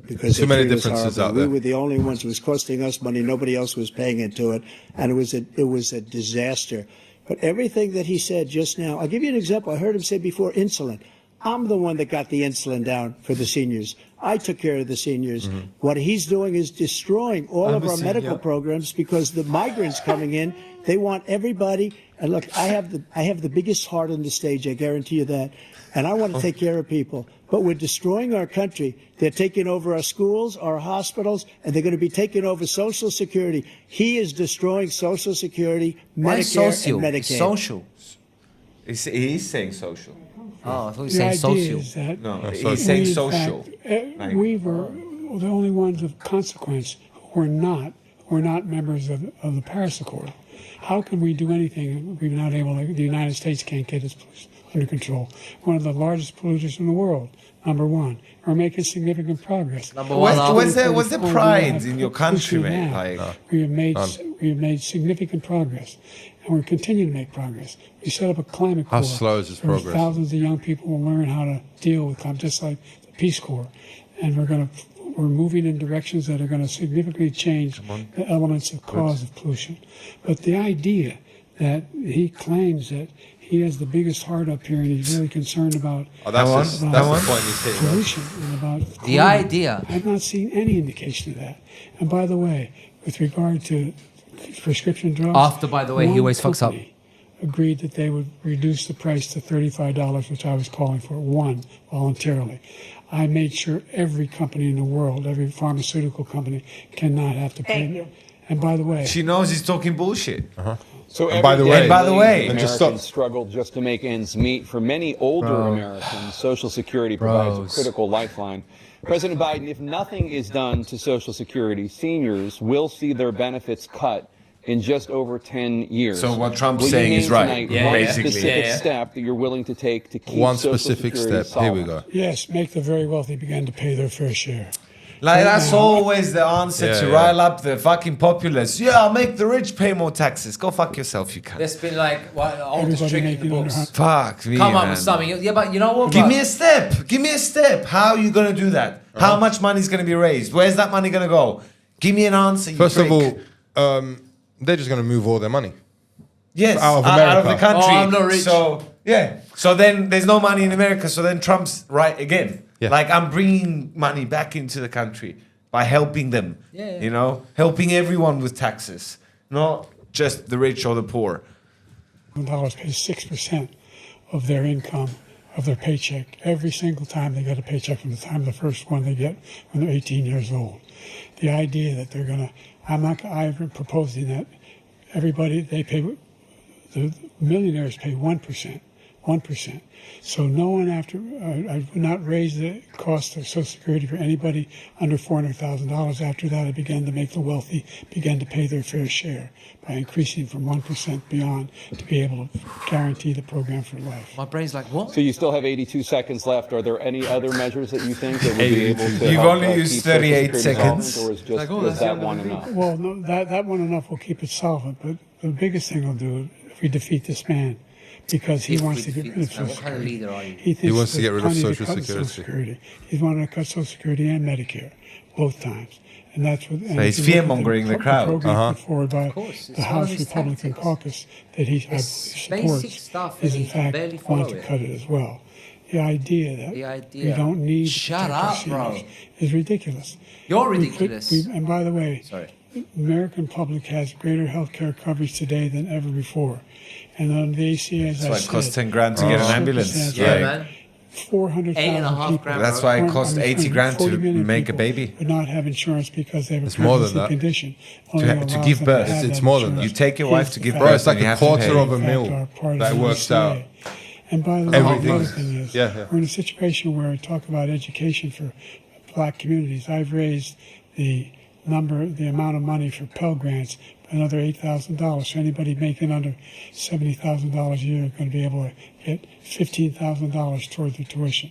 Because Too it many was differences horrible. out there. We were the only ones. It was costing us money. Nobody else was paying into it, and it was a disaster. But everything that he said just now, I'll give you an example. I heard him say before insulin. I'm the one that got the insulin down for the seniors. I took care of the seniors. Mm-hmm. What he's doing is destroying all of our medical programs because the migrants coming in, they want everybody. And look, I have the biggest heart on the stage. I guarantee you that. And I want to take care of people. But we're destroying our country. They're taking over our schools, our hospitals, and they're going to be taking over Social Security. He is destroying Social Security, why Medicare, social? and It's Medicaid. social. He's saying social. Oh, I thought you were The saying idea social. is that No, social. he's saying we, in social. fact, Like- we were the only ones of consequence who were not members of the Paris Accord. How can we do anything if we're not able to, the United States can't get its pollution under control? One of the largest polluters in the world, number one. We're making significant progress. Number one. What's the 2034, pride we have in your country, pollution mate? now. Like, We have made significant progress, and we're continuing to make progress. We set up a climate How corps. slow is this where progress? Thousands of young people will learn how to deal with climate, just like the Peace Corps, and we're moving in directions that are going to significantly change the elements of cause of pollution. But the idea that he claims that he has the biggest heart up here and he's really concerned about Oh, that's Come on, just, come that's on. the point he's hitting. pollution and about The climate. idea. I've not seen any indication of that. And by the way, with regard to prescription drugs, After, by the way, he one always fucks up. company agreed that they would reduce the price to $35, which I was calling for, one, voluntarily. I made sure every company in the world, every pharmaceutical company, cannot have to pay. Thank you. And by the way, she knows he's talking bullshit. So And by every the day, way- And by the way- millions of And just Americans stop. struggle just to make ends meet. For many older Americans, Social Security provides Bros. a critical lifeline. President Biden, if nothing is done to Social Security, seniors will see their benefits cut in just over 10 years. So what Trump's Will you saying name is right, tonight Yeah, one basically. specific Yeah, yeah. step that you're willing to take to keep One Social specific Security step. Here we solvent? go. yes, make the very wealthy begin to pay their fair share. Like, Right that's now- always the answer Yeah, to yeah. rile up the fucking populace. Yeah, I'll make the rich pay more taxes. Go fuck yourself, you cunt. That's been like oldest Everybody trick in the making books. under- Fuck me, Come on man. with something. Yeah, but you know what? Give bro? me a step. Give me a step. How are you going to do that? How much money is going to be raised? Where's that money going to go? Give me an answer, you First of prick. all, they're just going to move all their money. Yes, out of out of the America. country. Oh, I'm not rich. So, yeah. So then there's no money in America. So then Trump's right again. Yeah. Like, I'm bringing money back into the country by helping them. Yeah. You know, helping everyone with taxes, not just the rich or the poor. Dollars pays 6% of their income, of their paycheck, every single time they get a paycheck from the time the first one they get when they're 18 years old. The idea that they're going to, I've been proposing that everybody, the millionaires pay 1%. 1%. So no one I would not raise the cost of Social Security for anybody under $400,000. After that, I began to make the wealthy begin to pay their fair share by increasing from 1% beyond to be able to guarantee the program for life. My brain's like, what? So you still have 82 seconds left. Are there any other measures that you think that would be able to You've help, only used keep Social 38 Security seconds. solvent, or is just Like, oh, is that's that younger one than me. enough? Well, no, that one enough will keep it solvent, but the biggest thing we'll do if we defeat this man, because he If wants we to get defeat rid of this man, Social what kind of Security. leader are you? He thinks wants to get there's rid of plenty to Social cut Security. Security. He's wanted to cut Social Security and Medicare both times. And that's what. So he's fear-mongering the crowd. program put forward by course, it's the one House of his Republican tactics. caucus that he It's supports basic stuff is and in he can barely fact follow want to it. cut it as well. The idea that The we idea. don't need to Shut protect our up, bro. seniors is ridiculous. You're We could- ridiculous. and by the way, Sorry. the American public has greater health care coverage today than ever before. And on the ACA, as That's I why it said, costs 10 grand to get an ambulance. circumstances Yeah, Like, man. 400,000 8.5 people. grand, That's why it I'm costs referring 80 grand 40 to million make a people baby. would not have insurance because they have a more than pregnancy that. condition. To Only have- to allows give them birth. have It's that more than insurance. You take your wife to give It's birth, Bro, it's like and you a have to quarter pay. of a fact meal are part of that the works ACA. out. And by the way, Everything. the other thing is, Yeah. we're in a situation where we talk about education for black communities. I've raised the amount of money for Pell Grants by another $8,000. So anybody making under $70,000 a year is going to be able to get $15,000 toward their tuition.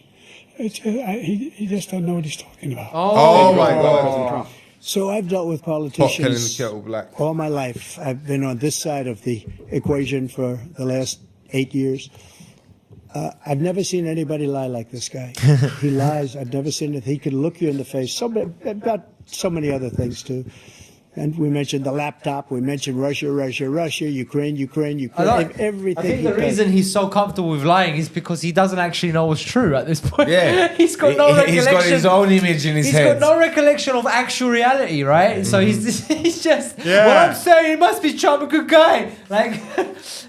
He just doesn't know what he's talking about. Oh my President God. Trump. So I've dealt with Pot killing the politicians kettle black. all my life. I've been on this side of the equation for the last 8 years. I've never seen anybody lie like this guy. He lies. I've never seen it. He can look you in the face. About so many other things too. And we mentioned the laptop. We mentioned Russia, Ukraine. Everything. I think he the does. reason he's so comfortable with lying is because he doesn't actually know what's true at this point. Yeah. he's got no recollection. He's got his own image in his He's head. got no recollection of actual reality, right? So he's just Yeah. what I'm saying. He must be Trump, a good guy. Like,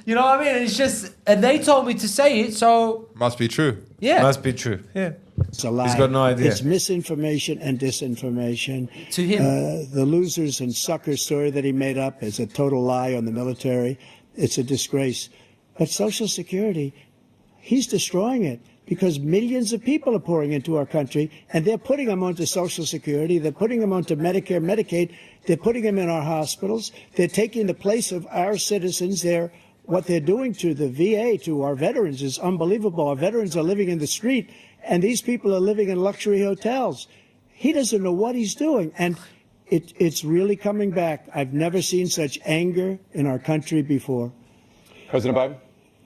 you know what I mean? It's just, and they told me to say it, so Must be true. yeah. Must be true. Yeah. It's a lie. He's got no idea. It's misinformation and disinformation. To him. The losers and suckers story that he made up is a total lie on the military. It's a disgrace. But Social Security, he's destroying it because millions of people are pouring into our country, and they're putting them onto Social Security. They're putting them onto Medicare, Medicaid. They're putting them in our hospitals. They're taking the place of our citizens. What they're doing to the VA, to our veterans, is unbelievable. Our veterans are living in the street, and these people are living in luxury hotels. He doesn't know what he's doing, and it's really coming back. I've never seen such anger in our country before. President Biden?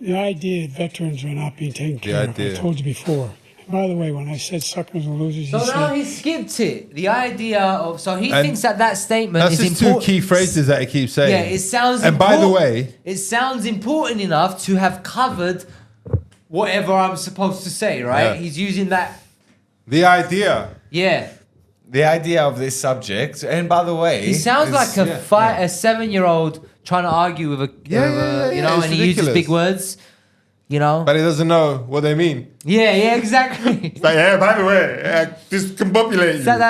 The idea that veterans are not being taken care of, I told you before. And by the way, when I said suckers and losers, So he now said, he skipped it. The idea of he And thinks that statement That's is just two important. key phrases that he keeps saying. Yeah, it sounds. And by the important. way, it sounds important enough to have covered whatever I'm supposed to say, right? Yeah. He's using that. the idea. Yeah, The idea of this subject, and by the way, he sounds like a 7-year-old trying to argue with a, you know, it's and he uses ridiculous. big words, you know. But he doesn't know what they mean. Yeah, exactly. Like, yeah, by the way, this can populate It's like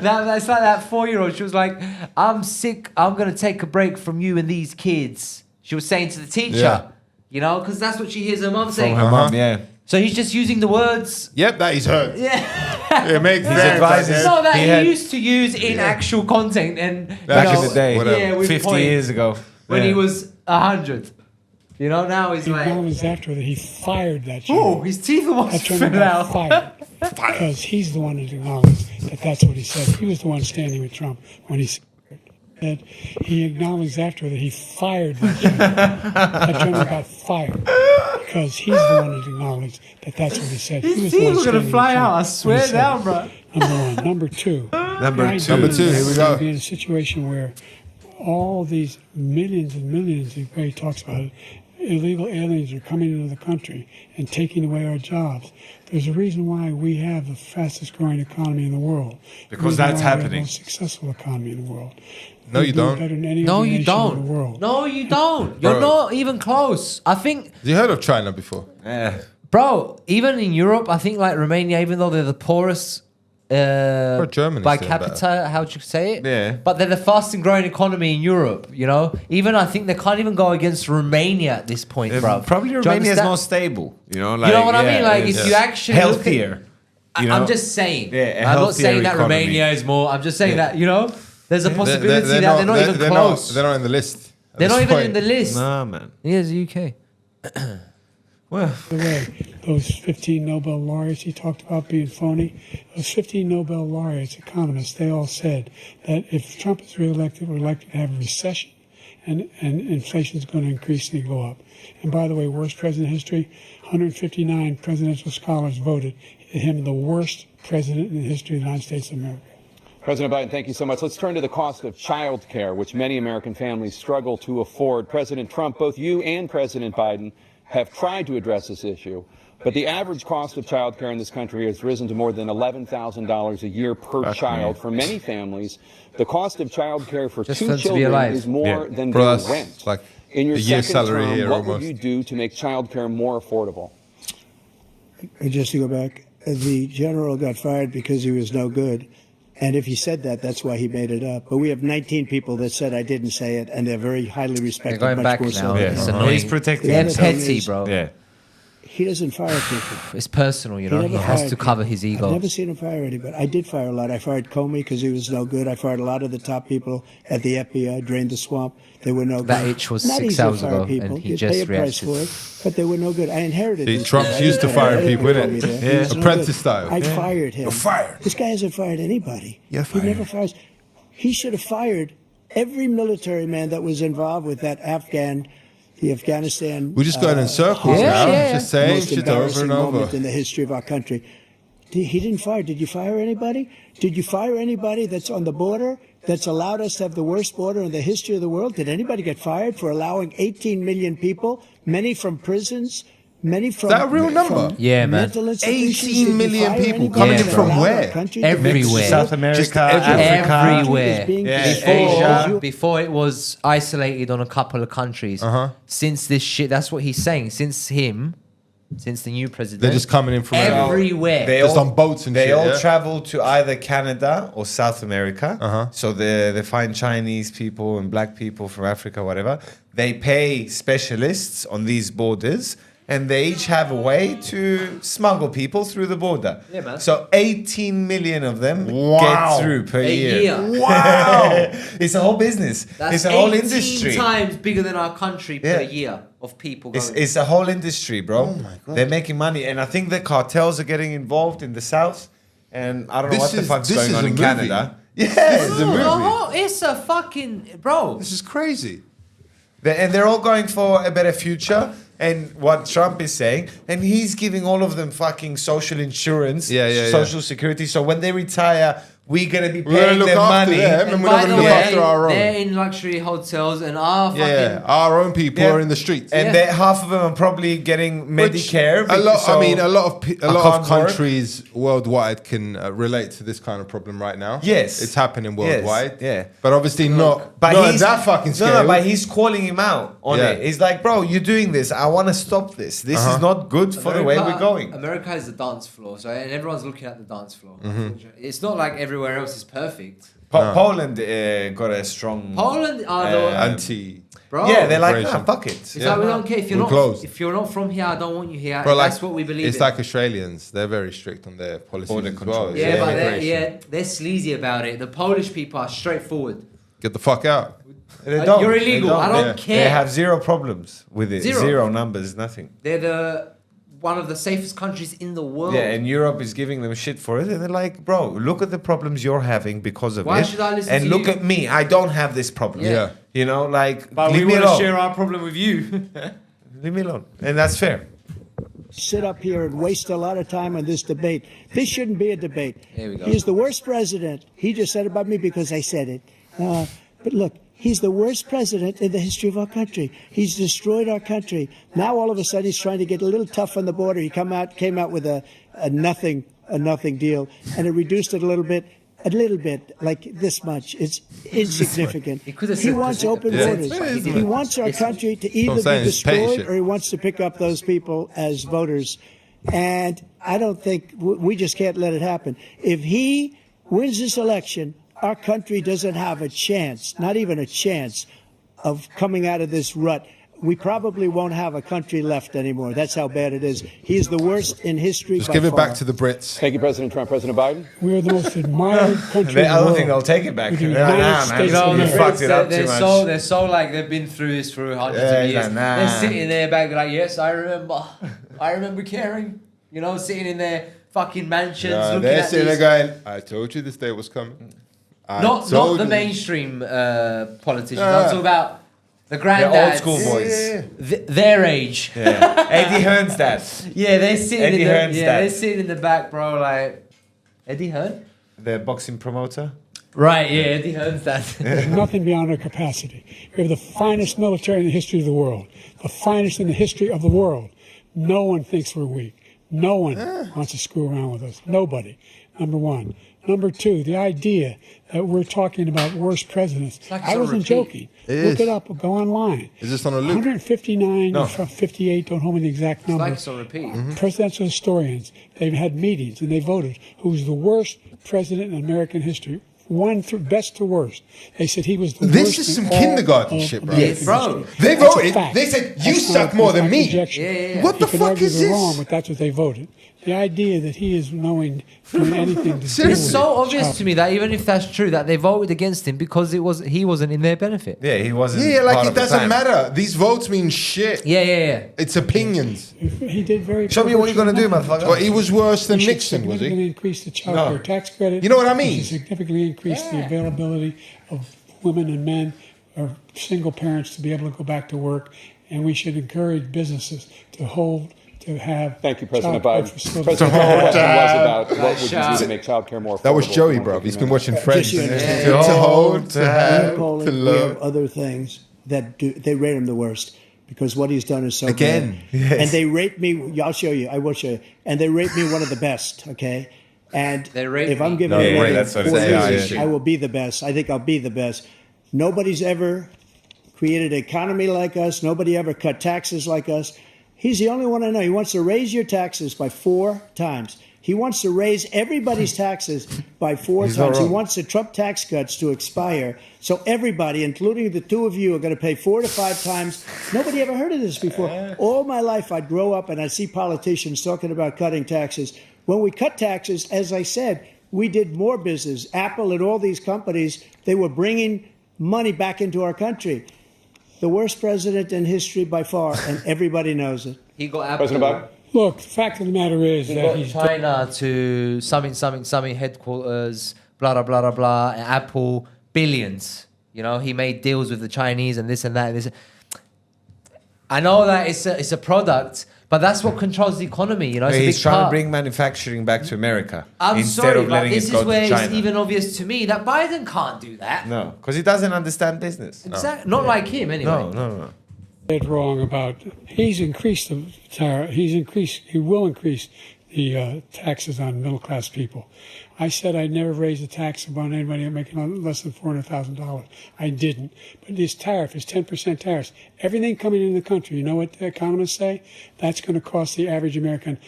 that's like that 4-year-old. She was like, "I'm sick. I'm gonna take a break from you and these kids." She was saying to the teacher, Yeah. you know, because that's what she hears her mum saying. her mum, yeah. So he's just using the words. Yep, that is heard. Yeah. It makes His sense. advice like is- that. So that He he had- used to use in actual content and Back you know, in the day, whatever. yeah, with 50 point, years ago, when he Yeah. was 100. You know, now he's he like, acknowledged after that he fired that oh, general. his teeth almost That general fell got out. fired because he's the one that acknowledged that that's what he said. He was the one standing with Trump when he said he acknowledged after that he fired that general. That general got fired because he's the one that acknowledged that that's what he said. He His was the teeth one were gonna standing fly with out. Trump I when he swear said down, it. bro. Number one. Number two. Number the two. idea Number two, that here we we're go. gonna be in a situation where all these millions and millions, the way he talks about it, illegal aliens are coming into the country and taking away our jobs. There's a reason why we have the fastest growing economy in the world. The Because reason that's why we have the happening. most successful economy in the world. No, We you do don't. better than any No, other you nation in the don't. world. No, you don't. You're Bro. not even close. I think, Have you heard of China before? Yeah. bro, even in Europe, I think like Romania, even though they're the poorest Germany's by doing capita, how would you say it? Yeah. But they're the fastest growing economy in Europe, you know? Even I think they can't even go against Romania at this point, bro. Probably Romania is more stable. You know, like, you know what I mean? Like, if you actually healthier. look at, You know? I'm just saying. Yeah, I'm not saying that economy. Romania is more. I'm just saying that, you know, there's a possibility They're that they're not even close. They're not in the list. at They're this not even point. in the list. Nah, man. Here's the UK. Well, By the way, those 15 Nobel laureates he talked about being phony, those 15 Nobel laureates, economists, they all said that if Trump is reelected, we're likely to have a recession and inflation is going to increasingly go up. And by the way, worst president in history, 159 presidential scholars voted him the worst president in the history of the United States of America. President Biden, thank you so much. Let's turn to the cost of child care, which many American families struggle to afford. President Trump, both you and President Biden have tried to address this issue, but the average cost of child care in this country has risen to more than $11,000 a year per child. For many families, the cost of child care for Just two to be children alive. is more than Bro, their that's rent. like In your a year's second salary term, here what almost. would you do to make child care more affordable? Just to go back, the general got fired because he was no good. And if he said that, that's why he made it up. But we have 19 people that said I didn't say it, and they're very highly They're respected. going much back more now. so than It's him. annoying. he's protecting The They're other himself. thing petty, is- bro. Yeah. He doesn't fire people. It's personal, you know. He never has fired to people. cover his ego. I've never seen him fire anybody. I did fire a lot. I fired Comey because he was no good. I fired a lot of the top people at the FBI, drained the swamp. They were no good. That itch was Not 6 easy to hours fire ago, people. and he You just pay a price reacted. for it, but they were no good. I inherited See, this. Trump's guy. used to firing Other people, told me innit? that. He was no Apprentice good. style. I fired him. You're fired. This guy hasn't fired anybody. You're He never fired. fires. He should have fired every military man that was involved with the Afghanistan. We're just going in circles Yeah, now. yeah. Just saying Most shit over embarrassing and over. moment in the history of our country. He didn't fire. Did you fire anybody? Did you fire anybody that's on the border that's allowed us to have the worst border in the history of the world? Did anybody get fired for allowing 18 million people, many from prisons, many from... that a real number? from Yeah, man. mental institutions? 18 Did you million fire people anybody coming that from allowed our where? country to be Everywhere. destroyed? South America, Just everywhere. Africa. Everywhere. Yeah, Before, Asia. before it was isolated on a couple of countries. Since this shit, that's what he's saying. Since the new president, They're just coming in from everywhere. They Just all- on boats and they shit, all yeah? travel to either Canada or South America. So they find Chinese people and black people from Africa, whatever. They pay specialists on these borders, and they each have a way to smuggle people through the border. Yeah, man. So 18 million of them Wow. get through per A year. Wow. It's a whole business. That's It's a whole 18 industry. times bigger than our country Yeah. per year of people going. It's a whole industry, bro. Oh my God. They're making money, and I think the cartels are getting involved in the south. And I don't know This what the is- fuck's this going is on a in movie. Canada. Yeah, This is a No, movie. no, it's a fucking bro. This is crazy. And they're all going for a better future. And what Trump is saying, and he's giving all of them fucking social insurance, Yeah. social security. So when they retire, we're gonna be We're gonna paying look them after money. them. And we're by not the gonna look way, after our own. they're in luxury hotels and our fucking. Yeah, our own people Yeah. are in the streets. And Yeah. they, half of them are probably getting Medicare. A lot. so I mean, a lot of I lot can't of work. countries worldwide can relate to this kind of problem right now. Yes. it's happening worldwide. yeah. but obviously not. But Not at he's that fucking scale. No, but he's calling him out on Yeah. it. He's like, bro, you're doing this. I want to stop this. This is not good for the way we're going. America is the dance floor, so and everyone's looking at the dance floor. Mm-hmm. It's not like everywhere else is perfect. Poland got a strong. Poland are the anti. bro. Yeah, they're like, Operation. fuck it. It's like we don't care if you're We're not closed. if you're not from here. I don't want you here. Bro, And like, that's what we believe It's in. like Australians. They're very strict on their policies Border as control. well. yeah, but immigration. they're sleazy about it. The Polish people are straightforward. Get the fuck out. They don't. You're They illegal. don't. I don't Yeah. care. They have zero problems with it. Zero. Zero numbers, nothing. They're one of the safest countries in the world. Yeah, and Europe is giving them shit for it, and they're like, bro, look at the problems you're having because of Why it. should I listen and to look you? at me, I don't have this problem. Yeah. You know, like, but leave we me want to alone. share our problem with you. Leave me alone, and that's fair. Sit up here and waste a lot of time on this debate. This shouldn't be a debate. Here we go. He's the worst president. He just said about me because I said it. But look, he's the worst president in the history of our country. He's destroyed our country. Now all of a sudden he's trying to get a little tough on the border. He came out with a nothing deal, and it reduced it a little bit, like this much. It's insignificant. He could have He said wants percent- open Yeah. borders. Yeah, it's He wants our country to either I'm be saying, it's destroyed patient. or he wants to pick up those people as voters. And I don't think we just can't let it happen. If he wins this election, our country doesn't have a chance, not even a chance, of coming out of this rut. We probably won't have a country left anymore. That's how bad it is. He's the worst in history. Just by give it far. back to the Brits. Thank you, President Trump. President Biden? We are the most admired country in I the don't world. think they'll take it back. With the They're like, United nah, man, States you of know, you America. fucked it up too much. They're so like they've been through this for hundreds Yeah, of years. like, nah. They're sitting there back like, yes, I remember caring. You know, sitting in their fucking mansions, looking they're at sitting these. there going, I told you this day was coming. Not the mainstream politicians. I'm talking about the granddads. They're old school boys. Their age. Yeah. Eddie Hearn's dad. Yeah, they're sitting Eddie in the back, bro. Like Eddie Hearn. The boxing promoter. Right. Yeah, Eddie Hearn's dad. There's nothing beyond our capacity. We have the finest military in the history of the world. The finest in the history of the world. No one thinks we're weak. No one wants to screw around with us. Nobody. Number one. Number two, the idea that we're talking about worst presidents. Like I wasn't joking. Look it up. Go online. Is this on a loop? 159 or 58, don't hold me the exact number. Like so repeat. Presidential historians, they've had meetings and they voted who's the worst president in American history. Best to worst. They said he was the worst. This is some in all kindergarten of shit, bro. American Bro. history. They That's a voted. fact. They said, you That's suck not- more that's than not me. conjecture. Yeah. What the You can fuck argue is they're this? wrong, but that's what they voted. The idea that he is doing anything to do It's with so obvious child- to me that even if that's true, that they voted against him because he wasn't in their benefit. Yeah, he wasn't. Yeah, like part it of the doesn't plan. matter. These votes mean shit. Yeah. It's opinions. He did very. Show me what you're gonna do, motherfucker. Well, he was worse than We should Nixon, was significantly he? increase the child No. care tax credit. You know what I We mean? should significantly increase the availability of women and men or single parents to be able to go back to work, and we should encourage businesses to have. Thank you, President childcare Biden. facilities. President Trump, the question was about what would you do to make child care more affordable? That was Joey, for bro. working He's been men? watching Friends. Just so you understand. To hold, to In have, Poland, to we love. have other things that they rate him the worst because what he's done is so Again, bad. yes. And they rate me. I'll show you. I will show you. And they rate me one of the best. Okay. And They rate if I'm me. given No, another wait, that's what it 4 says. years, Yeah. I will be the best. I think I'll be the best. Nobody's ever created an economy like us. Nobody ever cut taxes like us. He's the only one I know. He wants to raise your taxes by 4 times. He wants to raise everybody's taxes by 4 He's not times. He wrong. wants the Trump tax cuts to expire. So everybody, including the two of you, are going to pay 4 to 5 times. Nobody ever heard of this before. All my life, I'd grow up and I'd see politicians talking about cutting taxes. When we cut taxes, as I said, we did more business. Apple and all these companies, they were bringing money back into our country. The worst president in history by far, and everybody knows it. He got Apple. President Biden? Look, the fact of the matter is He that got he's China to something headquarters, blah blah blah blah blah. And Apple billions. You know, he made deals with the Chinese and this and that. And this. I know that it's a product, but that's what controls the economy. You know, it's a He's big trying part. to bring manufacturing back to America I'm instead sorry, of but letting this it go is where to China. it's even obvious to me that Biden can't do that. No, because he doesn't understand business. Exactly. Not like him, anyway. No. dead wrong about. He's increased the tariff. He will increase the taxes on middle class people. I said I'd never raise a tax upon anybody making less than $400,000. I didn't. But this tariff is 10% tariffs. Everything coming in the country, you know what the economists say? That's going to cost the average American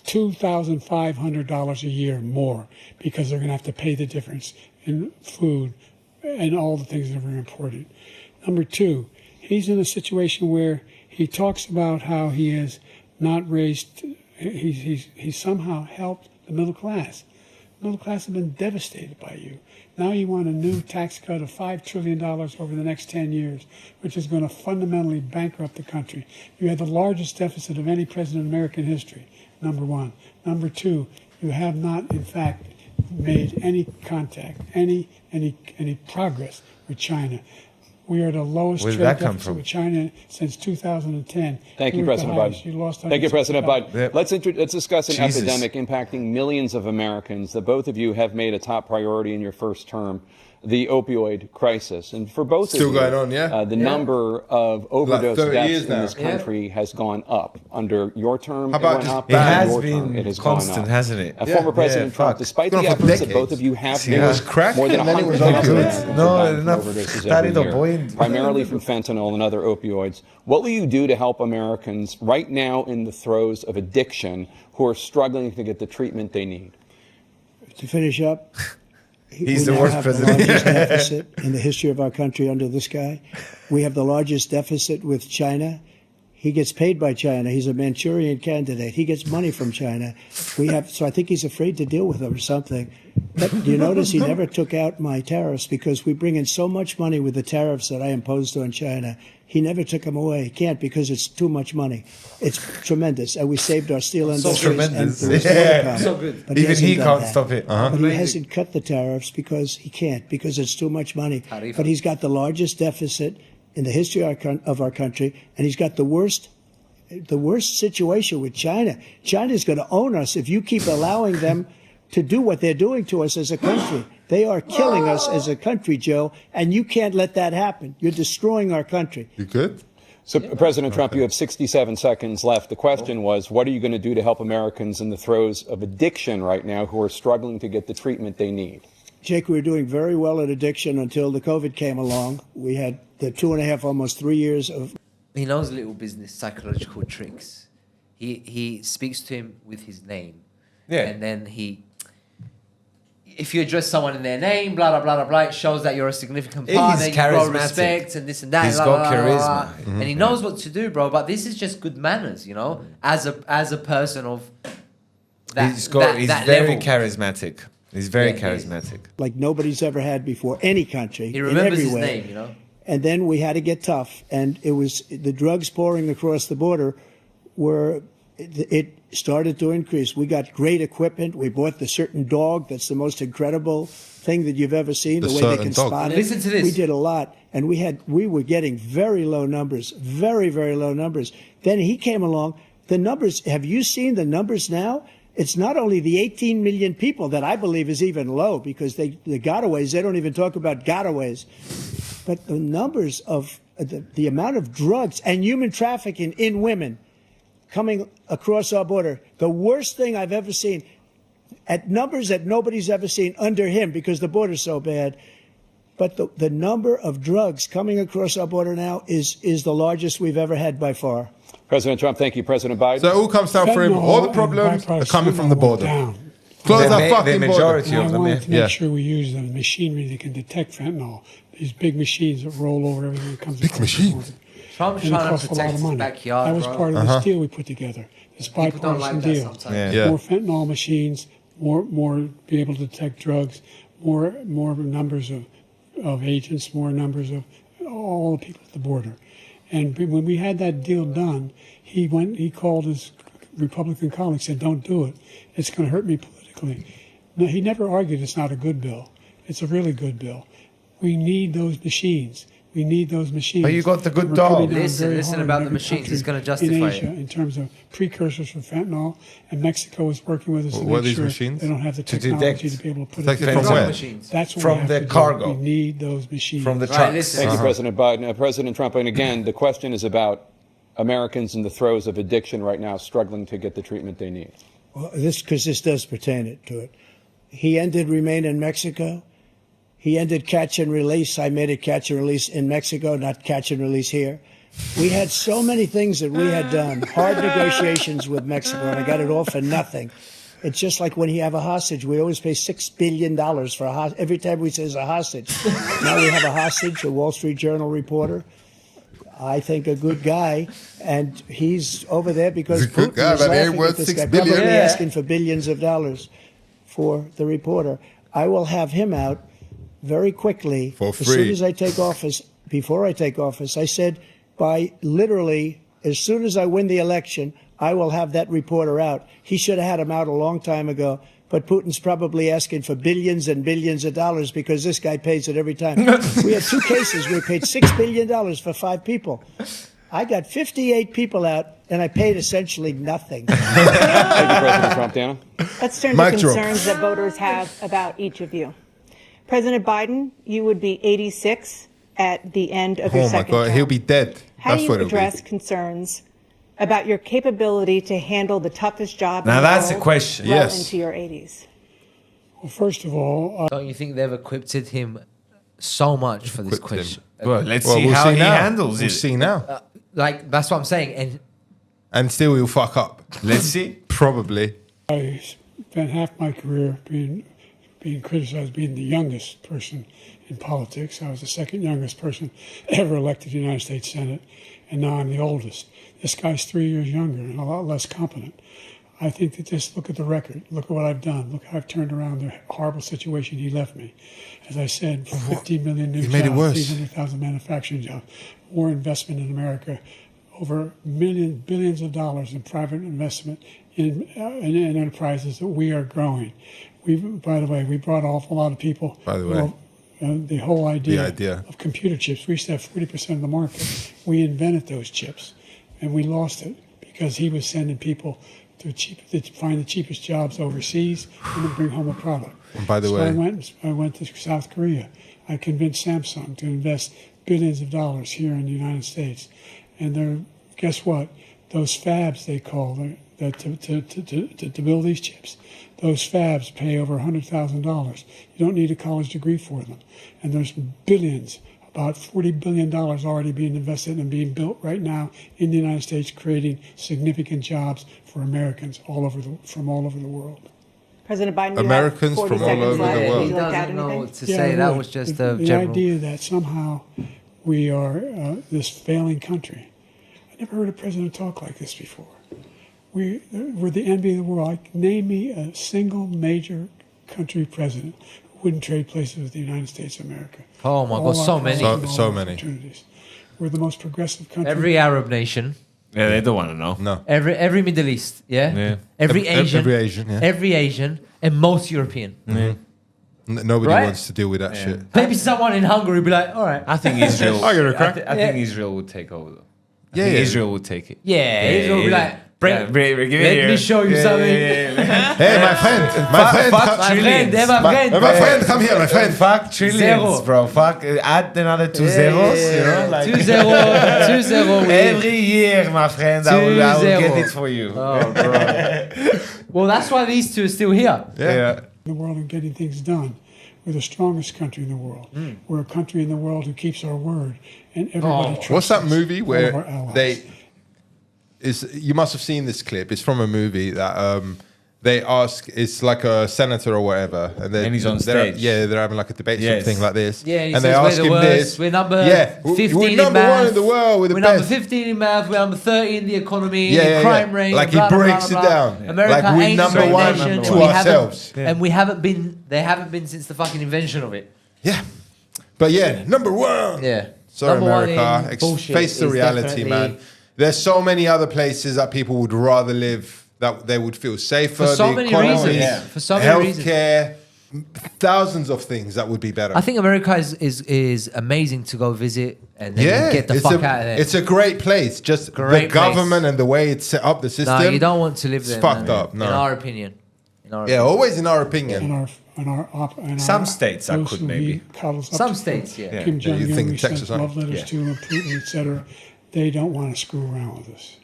$2,500 a year more because they're going to have to pay the difference in food and all the things that are very important. Number two, he's in a situation where he talks about how he has not raised, he's somehow helped the middle class. The middle class have been devastated by you. Now you want a new tax cut of $5 trillion over the next 10 years, which is going to fundamentally bankrupt the country. You had the largest deficit of any president in American history, number one. Number two, you have not, in fact, made any contact, any progress with China. We are the lowest Where did trade that come deficit from? with China since 2010. Thank We you, were at the President highest. Biden. You lost Thank you, President Biden. Yep. Let's discuss an Jesus. epidemic impacting millions of Americans that both of you have made a top priority in your first term. the opioid crisis. And for both Still of you, going on, yeah? the number of overdose 30 deaths years in now. this country has gone up. Under your term, How about it went just up. It Under has your been term, it has constant, gone up. hasn't it? Former President Trump, fuck. despite It's the gone for efforts that decades. both of you have It was made, crack more than and then it was 100,000 opioids. Americans No, are dying from enough. overdoses That every is the year, point. primarily from fentanyl and other opioids. What will you do to help Americans right now in the throes of addiction who are struggling to get the treatment they need? To finish up, He's we the now worst have president. the largest deficit in the history of our country under this guy. We have the largest deficit with China. He gets paid by China. He's a Manchurian candidate. He gets money from China. So I think he's afraid to deal with them or something. But do you notice he never took out my tariffs because we bring in so much money with the tariffs that I imposed on China. He never took them away. He can't because it's too much money. It's tremendous. And we saved our steel industry. tremendous. And there was more to come. So good. But Even hasn't he done can't that. stop it. But he Amazing. hasn't cut the tariffs because he can't, because it's too much money. Tarifa. But he's got the largest deficit in the history of our country, and he's got the worst situation with China. China's going to own us if you keep allowing them to do what they're doing to us as a country. They are killing us as a country, Joe, and you can't let that happen. You're destroying our country. You good? So, President Trump, you have 67 seconds left. The question was, what are you going to do to help Americans in the throes of addiction right now who are struggling to get the treatment they need? Jake, we were doing very well at addiction until the COVID came along. We had the 2.5, almost 3 years of... He knows little business psychological tricks. He speaks to him with his name. Yeah. And then if you address someone in their name, blah, blah, blah, blah, blah, it shows that you're a significant He's partner, you've got charismatic. respect and this and that. He's blah, got blah, blah, blah, blah. charisma. And he knows what to do, bro. But this is just good manners, you know, as a person of that, He's that very level. charismatic. He's very Yeah, charismatic. like nobody's ever had before, any country, He remembers in his every way. name, you know. And then we had to get tough, and it was the drugs pouring across the border it started to increase. We got great equipment. We bought the certain dog that's the most incredible thing that you've ever seen, The the way they certain can dog. spot it. Listen to this. We did a lot, and we were getting very low numbers, very, very low numbers. Then he came along. The numbers, have you seen the numbers now? It's not only the 18 million people that I believe is even low because the gotaways, they don't even talk about gotaways. But the numbers of the amount of drugs and human trafficking in women coming across our border, the worst thing I've ever seen, at numbers that nobody's ever seen under him because the border's so bad. But the number of drugs coming across our border now is the largest we've ever had by far. President Trump, thank you. President Biden. So it all comes down for him. All the problems are coming from the border. Down. Close that The fucking majority border. I of them, wanted to yeah. make sure we use the machinery that can detect fentanyl. These big machines that roll over everything that comes Big across the machines? border. Trump's And it trying to costs a lot protect of his money. backyard, That was bro. part of this deal we put together. This People don't like bipartisan that deal. sometimes. Yeah. More fentanyl machines, more be able to detect drugs, more numbers of agents, more numbers of all the people at the border. And when we had that deal done, he called his Republican colleagues, said, "Don't do it. It's going to hurt me politically." No, he never argued it's not a good bill. It's a really good bill. We need those machines. We need those machines. But you got the good We're dog. coming down Listen very about hard in the every machines. country He's gonna in justify Asia it. in terms of precursors for fentanyl, and Mexico is working with us to What are make these sure machines? they don't have the To technology detect. to be able to put Detect it it from together. where? Machines. That's what From we have the to do. cargo. We need those machines. From the Right, trucks. listen. Thank you, President Biden. President Trump, and again, the question is about Americans in the throes of addiction right now struggling to get the treatment they need. Well, this does pertain to it. He ended Remain in Mexico. He ended catch and release. I made it catch and release in Mexico, not catch and release here. We had so many things that we had done, hard negotiations with Mexico, and I got it all for nothing. It's just like when you have a hostage. We always pay $6 billion for a hostage. Every time we say it's a hostage. Now we have a hostage, a Wall Street Journal reporter. I think a good guy, and he's over there because He's a good Putin guy, is but he ain't laughing worth at this $6 guy, billion. probably Yeah. asking for billions of dollars for the reporter. I will have him out very quickly. For As free. soon as I take office, before I take office, I said by literally as soon as I win the election, I will have that reporter out. He should have had him out a long time ago. But Putin's probably asking for billions and billions of dollars because this guy pays it every time. We had 2 cases. We paid $6 billion for 5 people. I got 58 people out, and I paid essentially nothing. Thank you, President Trump. Dana? Let's turn Mic to drop. concerns that voters have about each of you. President Biden, you would be 86 at the end of your second term. Oh my God, he'll be dead. How That's do what you it'll address be. concerns about your capability to handle the toughest job Now in the that's a world question. well Yes. into your 80s? Well, first of all, Don't you think they've equipped him so much for this Equipped him. question? Well, let's Well, see we'll how see he now. handles We'll it. see now. Like that's what I'm saying. And still he'll fuck up. Let's see. Probably. I spent half my career being criticized being the youngest person in politics. I was the second youngest person ever elected to the United States Senate, and now I'm the oldest. This guy's 3 years younger and a lot less competent. I think that just look at the record. Look at what I've done. Look how I've turned around the horrible situation he left me. As I said, 50 million new He jobs, made it worse. 300,000 manufacturing jobs, more investment in America, over billions of dollars in private investment in enterprises that we are growing. By the way, we brought an awful lot of people. By the way. The whole idea, idea. of computer chips. We used to have 40% of the market. We invented those chips, and we lost it because he was sending people to find the cheapest jobs overseas and then bring home a product. And by the So way, I went to South Korea. I convinced Samsung to invest billions of dollars here in the United States, and guess what? Those fabs they call to build these chips. Those fabs pay over $100,000. You don't need a college degree for them. And there's billions, about $40 billion already being invested and being built right now in the United States, creating significant jobs for Americans from all over the world. President Biden, you Americans have 40 from all seconds over left. the world. Would He you like to add doesn't know anything? what to Yeah, say. I That would. was just the a general. idea that somehow we are this failing country. I never heard a president talk like this before. We're the envy of the world. Name me a single major country president who wouldn't trade places with the United States of America. Oh my God, so many. So many. Opportunities. We're the most progressive country. Every Arab nation, Yeah, they don't want to know. no. every Middle East, yeah, Yeah. every Asian, Every Asian, yeah. every Asian, and most European. Nobody Right? wants to deal with that shit. Maybe someone in Hungary would be like, all right. I think Israel. I get a crack. I think Israel would take over. Though. I Yeah, think yeah. Israel would take it. Yeah, Israel would be like, give it let here. me show you something. Hey, my friend. My friend. fuck come- My friend, Trillions. they're my friend. My friend, come here, my friend. Fuck trillions, Zero. bro. Fuck, add another two zeros, you know? Like 2-0, 2-0. every year, my friend, I will 2-0. get it for you. Oh, bro. Well, that's why these two are still here. Yeah. In the world and getting things done. We're the strongest country in the world. We're a country in the world who keeps our word, and everybody trusts What's that us, movie all of our where allies. you must have seen this clip. It's from a movie that they ask, it's like a senator or whatever. And he's on stage. Yeah, they're having like a debate, Yes. something like this. Yeah, he and says they ask we're the him worst. this. We're number yeah, 15 we're in number math. one in the world. We're the We're best. number 15 in math. We're number 30 in the economy, Yeah, yeah, crime yeah. rate. Like he blah, blah, breaks blah, it blah. down. America Like we're ain't a number great one nation. to We haven't- ourselves. And we haven't been, they haven't been since the fucking invention of it. Yeah. But yeah, number one. Yeah. Sorry, Number one America. in bullshit Face the is reality, definitely- man. There's so many other places that people would rather live, that they would feel safer. For so the many economy, reasons. Yeah. For so many reasons. healthcare, thousands of things that would be better. I think America is amazing to go visit and then get the it's fuck a, out of there. It's a great place. Just Great the government and the way it's set up, the system. No, you don't want to live there. It's fucked man. up. No. In our opinion. In our Yeah, opinion. always in our opinion. Some states I those could who maybe. he cuddles up Some to, states, yeah. Kim Jong you Un, think we Texas, sent huh? love letters Yeah. to, and Putin, etc. They don't want to screw around with us.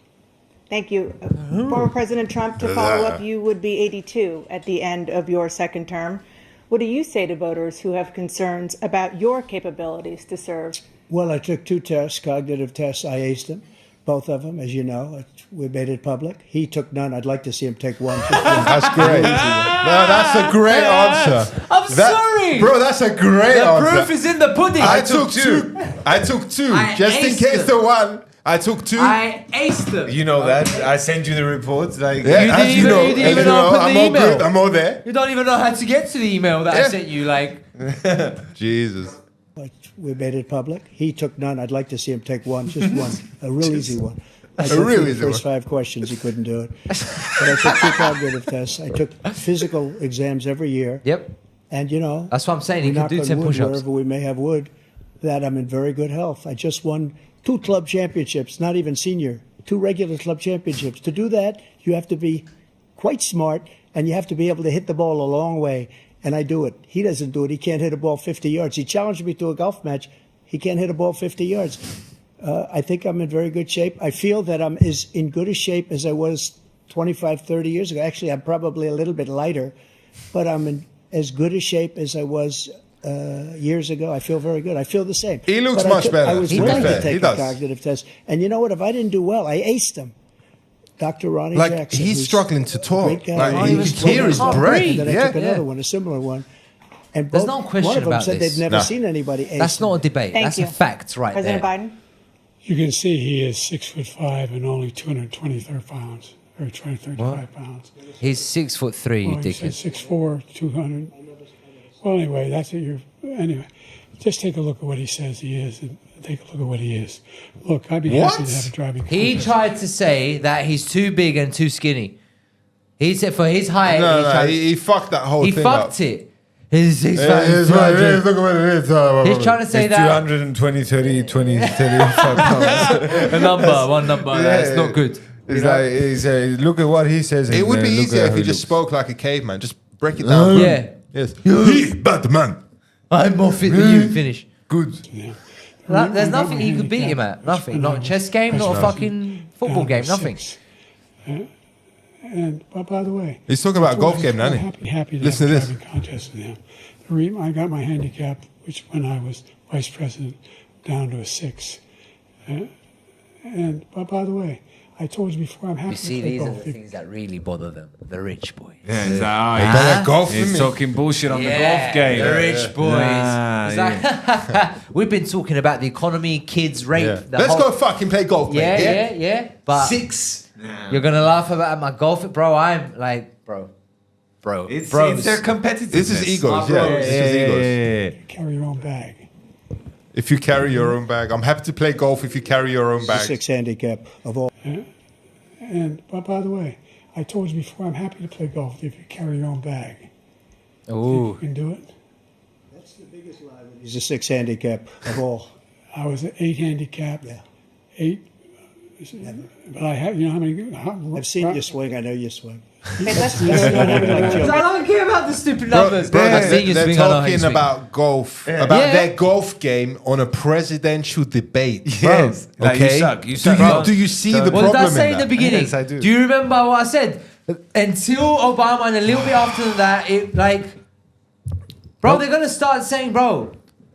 Thank you. Former President Trump, to follow up, you would be 82 at the end of your second term. What do you say to voters who have concerns about your capabilities to serve? Well, I took 2 tests, cognitive tests. I aced them, both of them, as you know. We made it public. He took none. I'd like to see him take one. That's great. No, that's a great answer. I'm sorry. Bro, that's a great The answer. proof is in the pudding. I took two. I took two. I Just in aced case it. the one. I took two. I aced them. You know that. I send you the reports. Like, yeah, You as didn't you even- know, you didn't as even you know, open the I'm all email. good. I'm all there. You don't even know how to get to the email that I Yeah. sent you. Like, Jesus. We made it public. He took none. I'd like to see him take one, just one, a real easy one. I A took real the easy first one. 5 questions. He couldn't do it. But I took 2 cognitive tests. I took physical exams every year. yep. And, you know, That's what I'm saying. He we can knock do on 10 wood push-ups. wherever we may have wood, that I'm in very good health. I just won 2 club championships, not even senior, 2 regular club championships. To do that, you have to be quite smart, and you have to be able to hit the ball a long way. and I do it. He doesn't do it. He can't hit a ball 50 yards. He challenged me to a golf match. He can't hit a ball 50 yards. I think I'm in very good shape. I feel that I'm as in good a shape as I was 25, 30 years ago. Actually, I'm probably a little bit lighter, but I'm in as good a shape as I was years ago. I feel very good. I feel the same. He looks But much better. I was He willing does. to take He a does. cognitive test. And you know what? If I didn't do well, I aced him. Dr. Ronnie Like, Jackson. he's who's struggling to a talk. great guy. Like, he you was could hear his talking. breath. And then I Yeah. took another one, a similar one. And There's both, no question one of them about said this. they'd never No. seen anybody ace That's him. not a debate. Thank That's you. a fact right President there. Biden? You can see he is 6'5" and only 223 pounds, or 235 pounds. He's 6'3", you Well, he said dickhead. 6'4", 200. Well, anyway, that's what you're. Anyway, just take a look at what he says he is, and take a look at what he is. Look, I'd be happy What? to have a driving He contest. tried to say that he's too big and too skinny. He said for his height, No, he fucked that whole he thing fucked up. it. He's It is what it is. Look what it is. He's trying to say It's that 220, 30, 20, 35 pounds. a number, one number. That's not good. It's like, look at what he says. It and, would be look easier at if how he he just looks. spoke like a caveman. Just break it down. Yeah, Yes. He, Batman. I'm more fit than you. Finish. Good. Like, there's nothing he could beat him at. Nothing. Not a chess game. Not a fucking football Down to game. Nothing. 6. And by the way, He's talking about a golf game, I'm isn't he? happy to Listen have to a this. driving contest with him. I got my handicap, which when I was vice president, down to a 6. And by the way, I told you before, I'm happy You see, to play these are golf. the things that really bother them. The rich boys. Yeah, he's like, Huh? Golf with he's me. talking bullshit on the golf game. The rich boys. Nah, It's like, we've been talking about the economy, kids, rape. Yeah. The Let's whole- go fucking play golf, mate. Yeah. But 6. you're gonna laugh about my golf, bro. I'm like, bro. It's Bros. their competitiveness. This is egos, bro. yeah. This is egos. Carry your own bag. If you carry your own bag, I'm happy to play golf if you carry your own It's the bag. 6 handicap of all. And by the way, I told you before, I'm happy to play golf if you carry your own bag. Ooh. You can do it. That's the biggest lie. He's a 6 handicap of all. I was an 8 handicap. Yeah. 8. But I have, you know how many? I've seen you swing. I know you swing. Okay, let's I don't care about the stupid numbers. Bro, I've seen you they're swing, I know how you talking swing. about golf, about Yeah. their golf game on a presidential debate. Yes. Bro, Like, you okay? suck, you suck. Do Don't- you see the don't- What did problem I say in in the that? beginning? Yes, I do. Do you remember what I said? Until Obama and a little bit after that, it like, bro, they're gonna start saying, bro,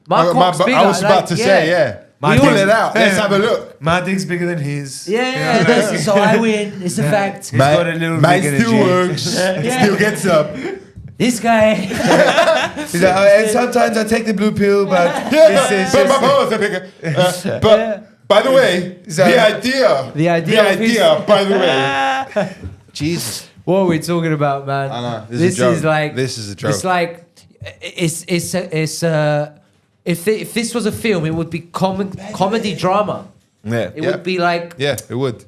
my cock's bigger. I was about like, to say, yeah. My Pull dick's- it out. Let's have a look. My dick's bigger than his. Yeah, so I win. It's a fact. He's got a little mine big still energy. works. Still gets up. This guy. He's like, and sometimes I take the blue pill, but this is But my just... balls are bigger. But by the way, So- the idea, The idea. by the way. Jesus. What are we talking about, man? I know, this is a joke. like This is a joke. It's like if this was a film, it would be comedy drama. Yeah. It would be like Yeah, it would.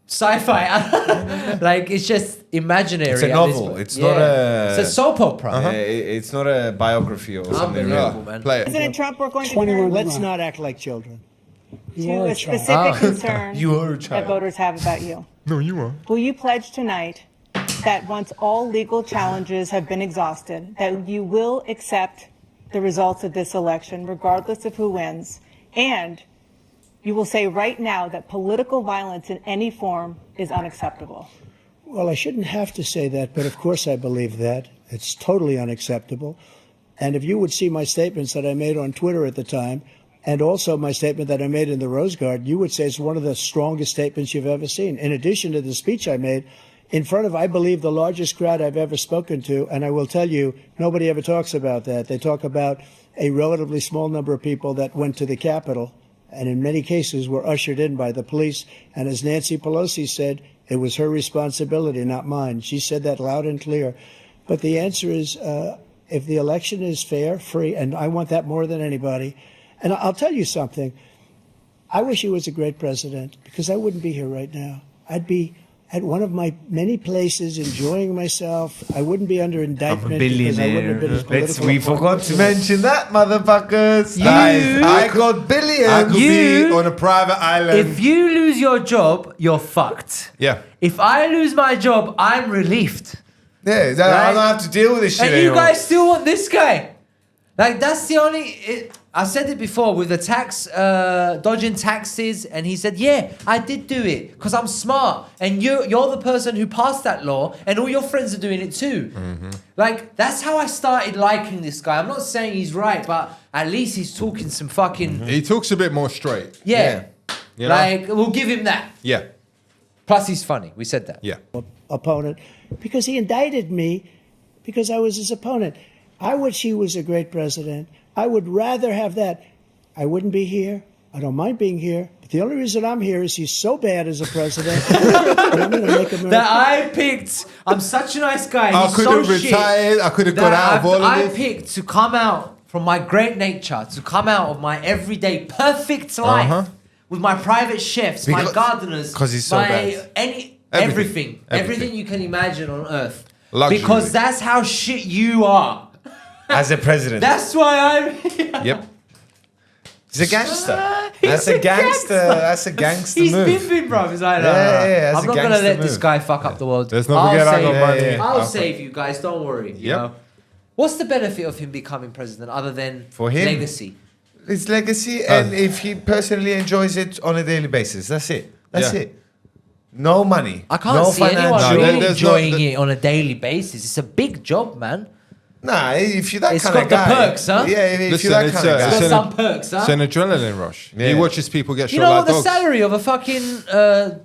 sci-fi. Like it's just imaginary. It's a at novel. this point. It's not a- It's a soap opera. It's not a biography or something. Unbelievable, real. man. Play it. President Trump, we're going to 21 turn Let's not act like children. You to are a a child. specific concern You are a that child. voters have about you. No, you are. Will you pledge tonight that once all legal challenges have been exhausted, that you will accept the results of this election, regardless of who wins, and you will say right now that political violence in any form is unacceptable? Well, I shouldn't have to say that, but of course I believe that. It's totally unacceptable. And if you would see my statements that I made on Twitter at the time, and also my statement that I made in the Rose Garden, you would say it's one of the strongest statements you've ever seen. In addition to the speech I made in front of, I believe, the largest crowd I've ever spoken to, and I will tell you, nobody ever talks about that. They talk about a relatively small number of people that went to the Capitol, and in many cases were ushered in by the police. And as Nancy Pelosi said, it was her responsibility, not mine. She said that loud and clear. But the answer is, if the election is fair, free, and I want that more than anybody. And I'll tell you something. I wish he was a great president, because I wouldn't be here right now. I'd be at one of my many places enjoying myself. I wouldn't be under indictment because I wouldn't have been as political. We forgot to mention that, motherfuckers. You- I got billions. I could You- be on a private island. If you lose your job, you're fucked. Yeah. If I lose my job, I'm relieved. Yeah, I don't have to deal with this shit And anymore. you guys still want this guy? Like, that's the only... I said it before with the tax, dodging taxes, and he said, yeah, I did do it because I'm smart. And you're the person who passed that law, and all your friends are doing it too. Like, that's how I started liking this guy. I'm not saying he's right, but at least he's talking some fucking... He talks a bit more straight. Yeah. You know? Like, we'll give him that. Yeah. Plus, he's funny. We said that. Yeah. Opponent, because he indicted me because I was his opponent. I wish he was a great president. I would rather have that. I wouldn't be here. I don't mind being here. But the only reason I'm here is he's so bad as a president. I'm going to make America. That I picked. I'm such a nice guy. I He's could so have retired. I could have got out of all of I this. picked to come out from my great nature, to come out of my everyday perfect life with my private chefs, my gardeners, 'cause he's so bad. Everything you can imagine on earth. Luxury. Because that's how shit you are. As a president. That's why I'm here. Yep. He's a gangster. He's That's a a gangster. That's a gangster He's move. biffing, bro. He's like, no, Yeah, that's I'm a not gonna gangster let this move. guy fuck up the world. Let's not forget I got money. yeah. I'll save you guys. Don't worry. You Yep. know? What's the benefit of him becoming president other than For him? legacy? His legacy, and if he personally enjoys it on a daily basis. That's it. That's Yeah. it. No money. I can't no see anyone financial- No, really there's enjoying not- it on a daily basis. It's a big job, man. Nah, if you're that It's kind of got the guy. perks, huh? Yeah, if Listen, you're that it's kind of a- guy. It's got an- some perks, huh? It's an adrenaline rush. Yeah. He watches people get shot You know like what the dogs. salary of a fucking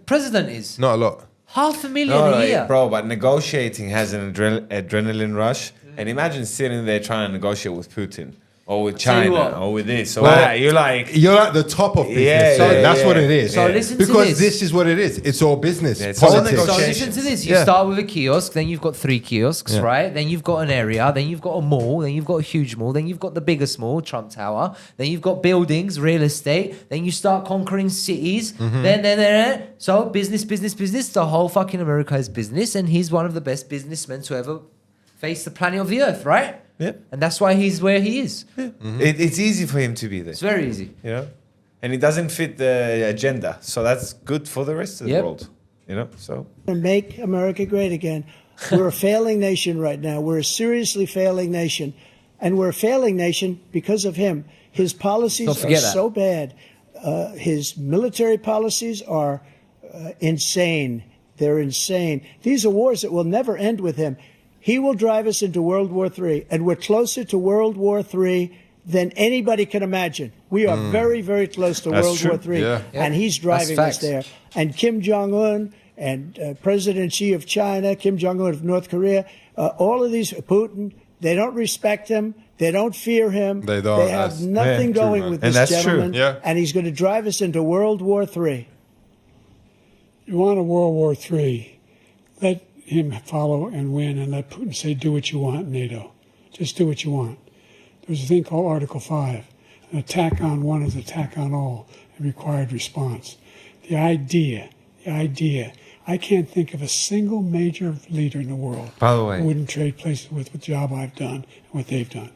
president is? Not a lot. $500,000 No, a year. bro, but negotiating has an adrenaline rush. And imagine sitting there trying to negotiate with Putin or with tell you China what. or with this or Well, that. You're like, You're at the top of business. Yeah, so yeah, that's yeah. what it is. So listen to because this. this is what it is. It's all business. Yeah, it's all politics. So negotiation. listen to this. You Yeah. start with a kiosk, then you've got 3 kiosks, Yeah. right? Then you've got an area, then you've got a mall, then you've got a huge mall, then you've got the biggest mall, Trump Tower, then you've got buildings, real estate, then you start conquering cities, then. So business. The whole fucking America is business, and he's one of the best businessmen to ever face the planet of the earth, right? yeah. And that's why he's where he is. It's easy for him to be there. It's very easy. You know, and it doesn't fit the agenda, so that's good for the rest of the Yep. world. You know, so And make America great again. We're a failing nation right now. We're a seriously failing nation. And we're a failing nation because of him. His policies Don't are forget that. so bad. His military policies are insane. They're insane. These are wars that will never end with him. He will drive us into World War III, and we're closer to World War III than anybody can imagine. We are very, very close to That's World true. War III, Yeah. and he's That's driving us facts. there. And Kim Jong-un and President Xi of China, Kim Jong-un of North Korea, all of these, Putin, they don't respect him. They don't fear him. They don't. They have That's- nothing true, going man. with And this that's true. gentleman. Yeah. And he's going to drive us into World War III. You want a World War III, let him follow and win, and let Putin say, do what you want, NATO. Just do what you want. There's a thing called Article 5. An attack on one is attack on all, and required response. The idea, I can't think of a single major leader in the world By the way- who wouldn't trade places with the job I've done and what they've done.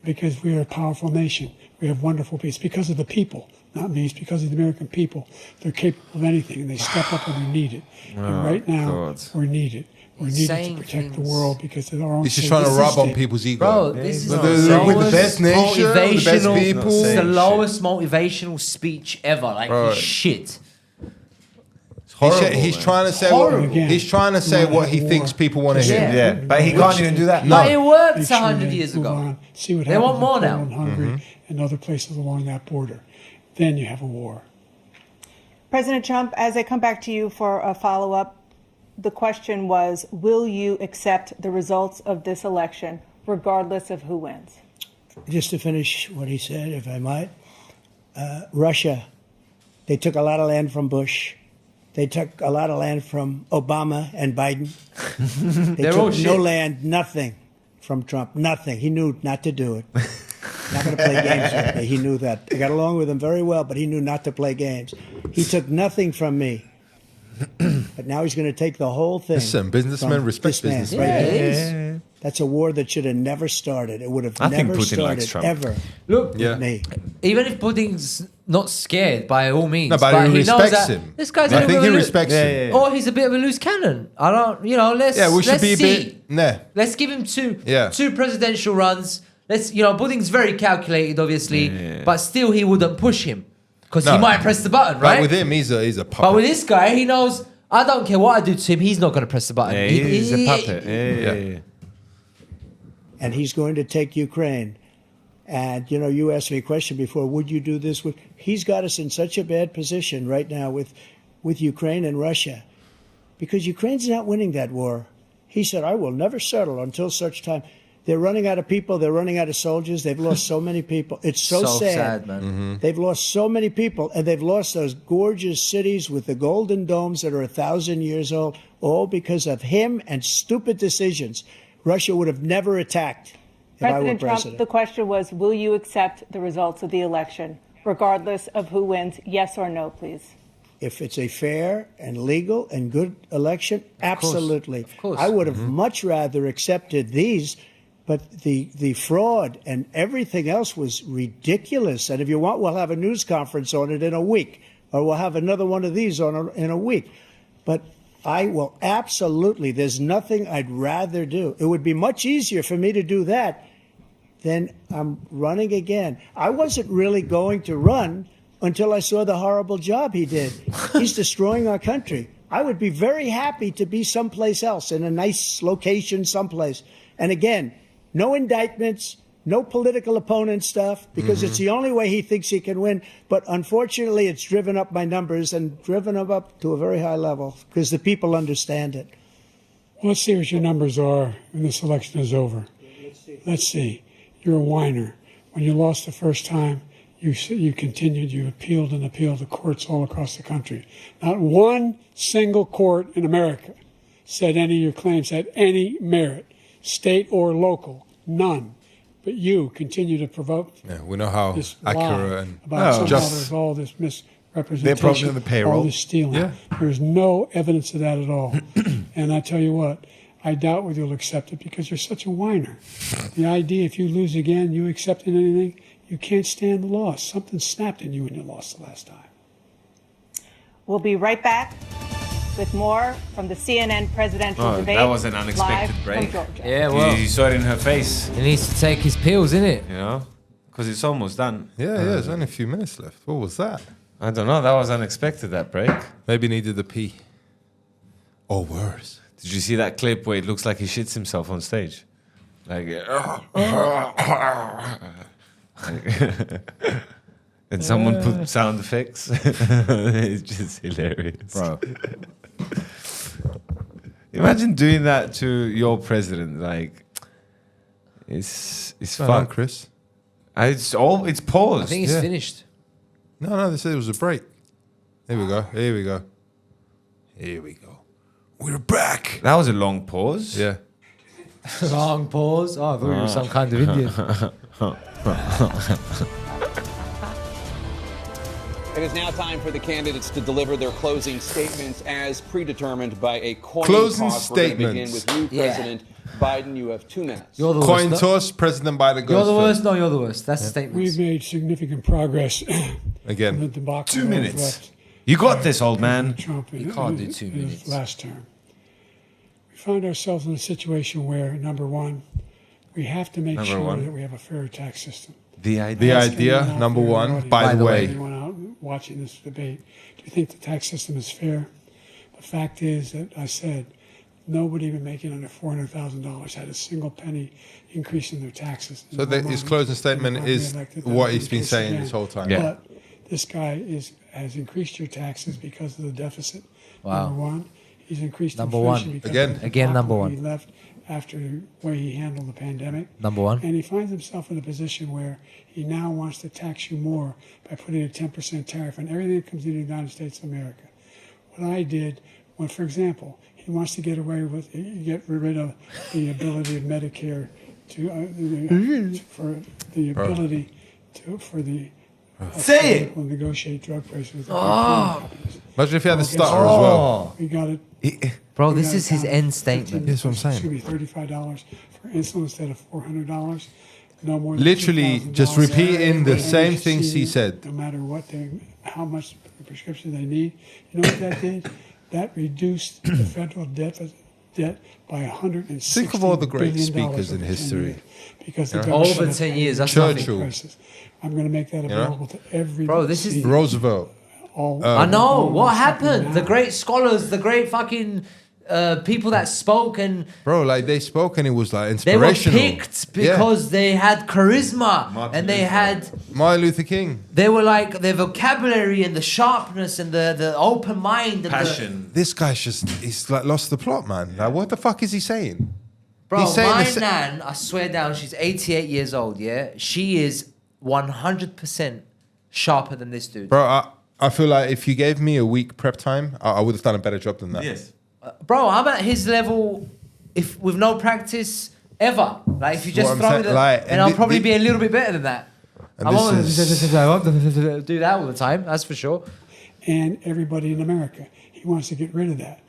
Because we are a powerful nation. We have wonderful people. It's because of the people, not me. It's because of the American people. They're capable of anything, and they step up when we need it. And right now, God. we're needed. We're He's needed saying to protect the things. world because of our own He's just safety. trying to rub on This is people's ego. Bro, this is But the they're with the lowest best nation, the best motivational- people. It's the saying lowest motivational speech ever. Like, Bro. he's shit. He's trying to say Horrible. what he's trying to say what he thinks people want to hear. Yeah. yeah, but he can't even do that. But it worked Make sure 100 they years move ago. on, see what They happens want more in now. Poland, Hungary, and other places along that border. Then you have a war. President Trump, as I come back to you for a follow-up, the question was, will you accept the results of this election, regardless of who wins? Just to finish what he said, if I might, Russia, they took a lot of land from Bush. They took a lot of land from Obama and Biden. They They're all took no shit. land, nothing from Trump, nothing. He knew not to do it. Not going to play games with me. He knew that. I got along with him very well, but he knew not to play games. He took nothing from me. But now he's going to take the whole thing. Listen, businessmen from respect this man businessmen. right Yeah, here. it is. That's a war that should have never started. It would have I think never Putin likes started Trump. ever. Look, Yeah. With me. even if Putin's not scared by all means, No, but he he knows respects that him. this guy's a I bit think of he a loo- respects him. Or he's a bit of a loose cannon. I don't, let's Yeah, we should let's be a see. bit. Nah. Let's give him two Yeah. presidential runs. Pudding's very calculated, obviously, but still he wouldn't push him because he No. might press the button, Right? right? With him, he's a puppet. But with this guy, he knows I don't care what I do to him, he's not going to press the button. Yeah, he's a puppet. Yeah. And he's going to take Ukraine. And, you asked me a question before, would you do this? He's got us in such a bad position right now with Ukraine and Russia because Ukraine's not winning that war. He said, I will never settle until such time. They're running out of people. They're running out of soldiers. They've lost so many people. It's so sad. Man. Mm-hmm. They've lost so many people, and they've lost those gorgeous cities with the golden domes that are 1,000 years old, all because of him and stupid decisions. Russia would have never attacked if I were President Trump, president. the question was, will you accept the results of the election, regardless of who wins? Yes or no, please. If it's a fair and legal and good election, absolutely. Of course. I would have much rather accepted these, but the fraud and everything else was ridiculous. And if you want, we'll have a news conference on it in a week, or we'll have another one of these in a week. But I will absolutely, there's nothing I'd rather do. It would be much easier for me to do that than I'm running again. I wasn't really going to run until I saw the horrible job he did. He's destroying our country. I would be very happy to be someplace else, in a nice location someplace. And again, no indictments, no political opponent stuff, because it's the only way he thinks he can win. But unfortunately, it's driven up my numbers and driven them up to a very high level because the people understand it. Well, let's see what your numbers are when this election is over. Let's see. You're a whiner. When you lost the first time, you continued, you appealed and appealed to courts all across the country. Not one single court in America said any of your claims had any merit, state or local, none. But you continue to provoke we know how this accurate lie and about somehow just. there's all this They're probably misrepresentation, on the payroll. all this stealing. Yeah. There's no evidence of that at all. And I tell you what, I doubt whether you'll accept it because you're such a whiner. The idea, if you lose again, you accepting anything, you can't stand the loss. Something snapped in you when you lost the last time. We'll be right back with more from the CNN presidential debate. That was an unexpected live break. From Georgia. Yeah, well, You saw it in her face, he needs to take his pills, innit? because it's almost done. Yeah, there's only a few minutes left. What was that? I don't know. That was unexpected, that break. Maybe needed a pee. Or worse. Did you see that clip where it looks like he shits himself on stage? Like, and someone put sound effects. It's just hilarious. Bro. Imagine doing that to your president. Like, it's Hold on, fucked. Chris. It's paused. I think it's Yeah. finished. No, they said it was a break. Here we go. Here we go. Here we go. We're back. That was a long pause. Yeah. Long pause. Oh, I thought you were some kind of Indian. It is now time for the candidates to deliver their closing statements as predetermined by a coin Closing toss. We're going to begin statements. with you, Yeah. President Biden. You have 2 minutes. You're the Coin worst. No? toss, President Biden goes You're the first. worst. No, you're the worst. That's the statement. We've made significant progress in the Again. debacle 2 that was minutes. left You got this, old man. Trump You can't do 2 in minutes. his last term. We find ourselves in a situation where, number one, we have to make Number sure one. that we have a fair tax system. The The idea. idea, Asking number anyone out one, there, by the way. anyone out watching this debate, do you think the tax system is fair? The fact is that I said nobody even making under $400,000 had a single penny increase in their taxes. So his closing statement is what he's been saying this whole time. Yeah. But this guy has increased your taxes because of the deficit. Wow. Number one, he's increased Number inflation one. because Again. of the Again, debacle number one. he left after the way he handled the pandemic. Number one. And he finds himself in a position where he now wants to tax you more by putting a 10% tariff on everything that comes into the United States of America. What I did, when, for example, he wants to get rid of the ability of Medicare for the ability to Say it. negotiate drug prices with the companies. Imagine if he had a Okay, stutter as well. We got it. Bro, we this got is his down to end statement. That's what I'm saying. Excuse me, $35 for insulin instead of $400. No more than Literally $2,000 just repeating the for same every things he season, said. No matter what how much prescription they need. You know what that did? That reduced the federal debt by $160 Think of all the great billion speakers in over 10 history. years. Because the You know? government Over has 10 years, that's Churchill. nothing. crisis. I'm going to make that know? available to every Bro, this is- season. Roosevelt. I know. all What that's happened? now. The great scholars, the great fucking people that spoke, and Bro, like they spoke and it was like they were inspirational. picked because they had charisma and they had. Martin Luther King. They were like their vocabulary and the sharpness and the open mind and Passion. This guy's he's like lost the plot, man. Like, what the fuck is he saying? Bro, He's saying my the sa- nan, I swear down, she's 88 years old, yeah? She is 100% sharper than this dude. Bro, I feel like if you gave me a week prep time, I would have done a better job than that. Yes. Bro, I'm at his level if with no practice ever. Like, if you That's just what I'm throw me saying, the... like, and and I'll thi- probably thi- be a little bit better than that. And I won't this is- do that all the time, that's for sure. And everybody in America. He wants to get rid of that.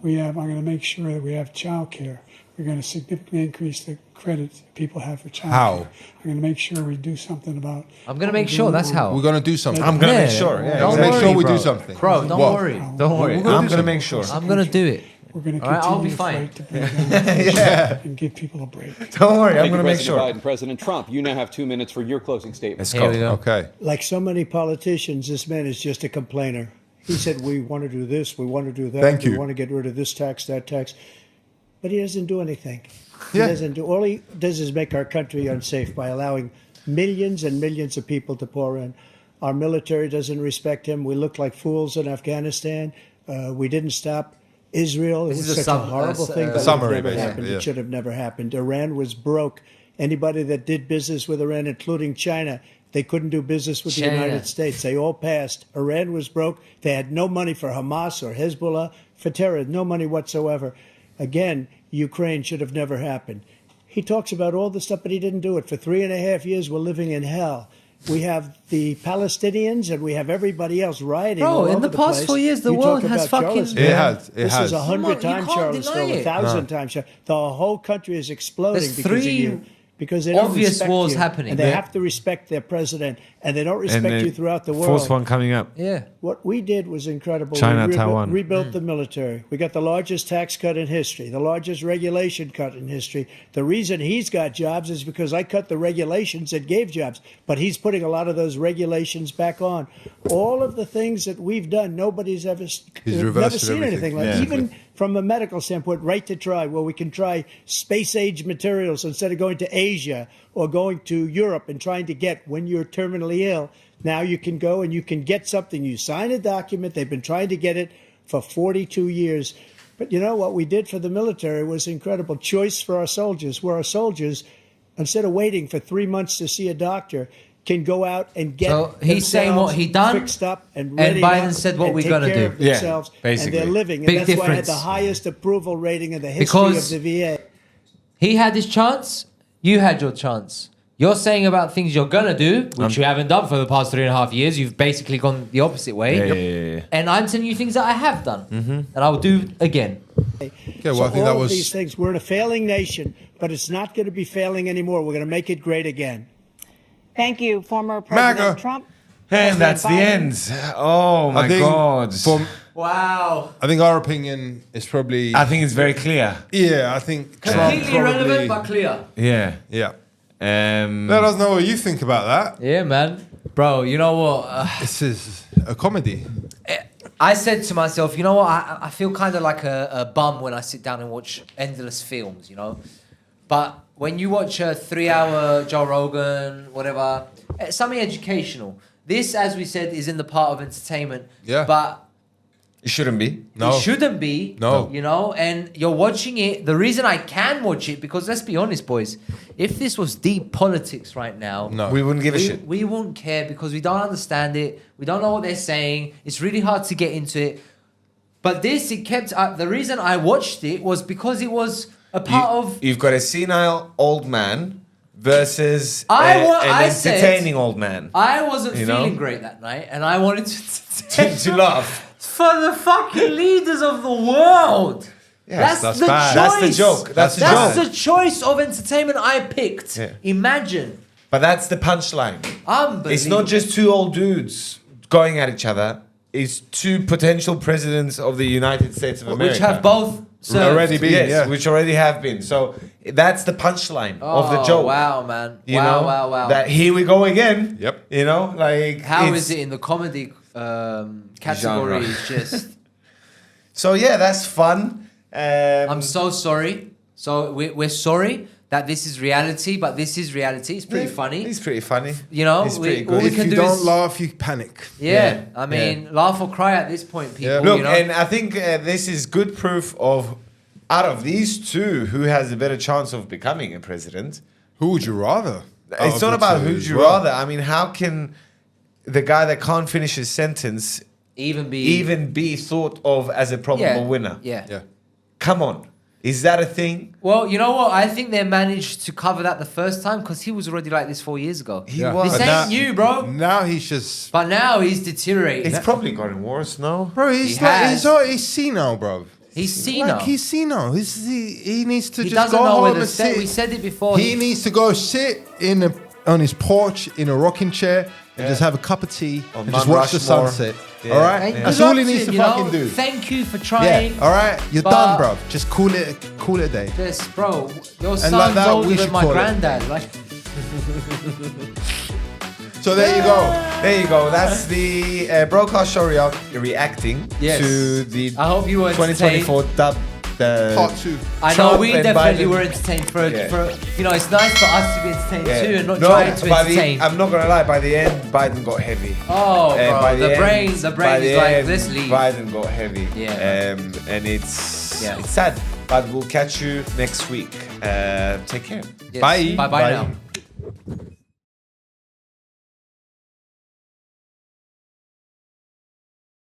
I'm going to make sure that we have child care. We're going to significantly increase the credits people have for child How? care. I'm going to make sure we do something about... I'm going to make sure, that's how. We're gonna do something. I'm gonna make sure. Yeah, Don't Make worry, sure we bro. do something. Bro, don't What? worry. Don't worry. We're gonna I'm do gonna make sure. I'm going to do it. We're going to All right, continue I'll be to fine. fight to bring down inflation and give people a break. Don't worry. I'm Thank you, gonna make President sure. Biden. President Trump, you now have 2 minutes for your closing statement. Let's Here we go. go. Okay. Like so many politicians, this man is just a complainer. He said, we want to do this, we want to do that, Thank we you. want to get rid of this tax, that tax. But he doesn't do anything. Yeah. He doesn't do. All he does is make our country unsafe by allowing millions and millions of people to pour in. Our military doesn't respect him. We look like fools in Afghanistan. We didn't stop Israel. It This was is a such a sum- horrible thing. a That summary, would have never basically, happened. yeah. It should have never happened. Iran was broke. Anybody that did business with Iran, including China, they couldn't do business with China. the United States. They all passed. Iran was broke. They had no money for Hamas or Hezbollah, for terror, no money whatsoever. Again, Ukraine should have never happened. He talks about all this stuff, but he didn't do it. For 3.5 years, we're living in hell. We have the Palestinians and we have everybody else rioting. Bro, all in over the past place. 4 years, the You world talk has about fucking- Charlottesville. It has. It This has. is 100 Come on, you times can't Charlottesville, deny it. 1,000 times. The whole country is exploding There's because of three you. Because they don't obvious respect wars you, happening. and they Yeah. have to respect their president, and they don't And respect the you throughout the world. fourth one coming up. Yeah. What we did was incredible. China, we Taiwan. rebuilt the military. We got the largest tax cut in history, the largest regulation cut in history. The reason he's got jobs is because I cut the regulations that gave jobs, but he's putting a lot of those regulations back on. All of the things that we've done, nobody's ever never reversed seen everything. anything like. Yeah. Even from a medical standpoint, right to try, where we can try space age materials instead of going to Asia or going to Europe and trying to get when you're terminally ill. Now you can go and you can get something. You sign a document. They've been trying to get it for 42 years. But you know what we did for the military was incredible. Choice for our soldiers, where our soldiers, instead of waiting for 3 months to see a doctor, can go out and get So he's saying what he done, fixed up and and ready Biden up said what and we're take gonna care do. of Yeah, themselves, basically. and they're living. And Big that's why I had difference. the highest approval rating in the history Because- of the VA. He had his chance. You had your chance. You're saying about things you're gonna do, which you haven't done for the past 3.5 years. You've basically gone the opposite way. Yeah. And I'm telling you things that I have done, and I will do again. Okay, well, So I think all that of these was. things, we're in a failing nation, but it's not going to be failing anymore. We're going to make it great again. Thank you, former President MAGA. Trump. And that's the President Biden. end. Oh my I think God. Wow. I think our opinion is probably. I think it's very clear. Yeah, I think Trump Completely irrelevant probably. but clear. Yeah. Yeah. Um, Let us know what you think about that. Yeah, man. Bro, you know what? This is a comedy. I said to myself, you know what? I feel kind of like a bum when I sit down and watch endless films, you know? But when you watch a 3-hour Joe Rogan, whatever, something educational. This, as we said, is in the part of entertainment. Yeah. But it shouldn't be. No. it shouldn't be. No. You know, and you're watching it. The reason I can watch it, because let's be honest, boys, if this was deep politics right now, No. We wouldn't give a shit. we wouldn't care because we don't understand it. We don't know what they're saying. It's really hard to get into it. But this, it kept. The reason I watched it was because it was a part of. You've got a senile old man versus I an said- entertaining old man I wasn't You feeling know? great that night, and I wanted to to laugh. for the fucking leaders of the world. Yes, that's that's the bad. choice. That's the joke. That's the That's joke. the choice of entertainment I picked. Yeah. Imagine. But that's the punchline. Unbelievable. It's not just two old dudes going at each other. It's two potential presidents of the United States of America. Which have both served. Already been, Yes, yeah. which already have been. So that's the punchline of the Oh, joke. wow, man. You know, Wow. That here we go again. Yep. You know, like How it's- is it in the comedy category? Genre. Is just. So yeah, that's fun. I'm so sorry. So we're sorry that this is reality, but this is reality. It's pretty funny. It's pretty funny. You know, it's pretty all good. we If can you do don't is laugh, you panic. yeah. I mean, laugh or cry at this point, people. Yeah. Look, you know? and I think this is good proof of out of these two, who has a better chance of becoming a president. Who would you rather? It's not about who'd you rather. I mean, how can the guy that can't finish his sentence even be thought of as a probable winner? Yeah. Yeah. Come on. Is that a thing? Well, you know what? I think they managed to cover that the first time because he was already like this 4 years ago. He Yeah. was. This But ain't new, bro. Now he's just, But now he's deteriorating. It's probably gotten worse, no? bro. He's He like has. he's senile, bro. He's senile. Like he's senile. He needs to He just doesn't go know home where the and sit. We said it before. He needs to go sit on his porch in a rocking chair and just have a cup of tea Or and Mount just watch the Rushmore. sunset. Yeah. All right, And that's good all luck he needs you, to you know? fucking do. Thank you for Yeah, trying. all right, you're But- done, bro. Just call it a day. Just, bro, your like son's that, older we than should my call it. granddad. Like, So there you go. There you go. That's the BroCast show reacting Yes. to the I hope you were 2024 dub. Part 2. I know Trump we and definitely Biden. were entertained for Yeah. you know, it's nice for us to be entertained too and not No, trying to by entertain. I'm not gonna lie. By the end, Biden got heavy. Oh, And bro, by the brain by is the like, end, let's leave. Biden got heavy. Yeah. And it's Yeah. sad. But we'll catch you next week. Take care. Yes. Bye. Bye Bye. now.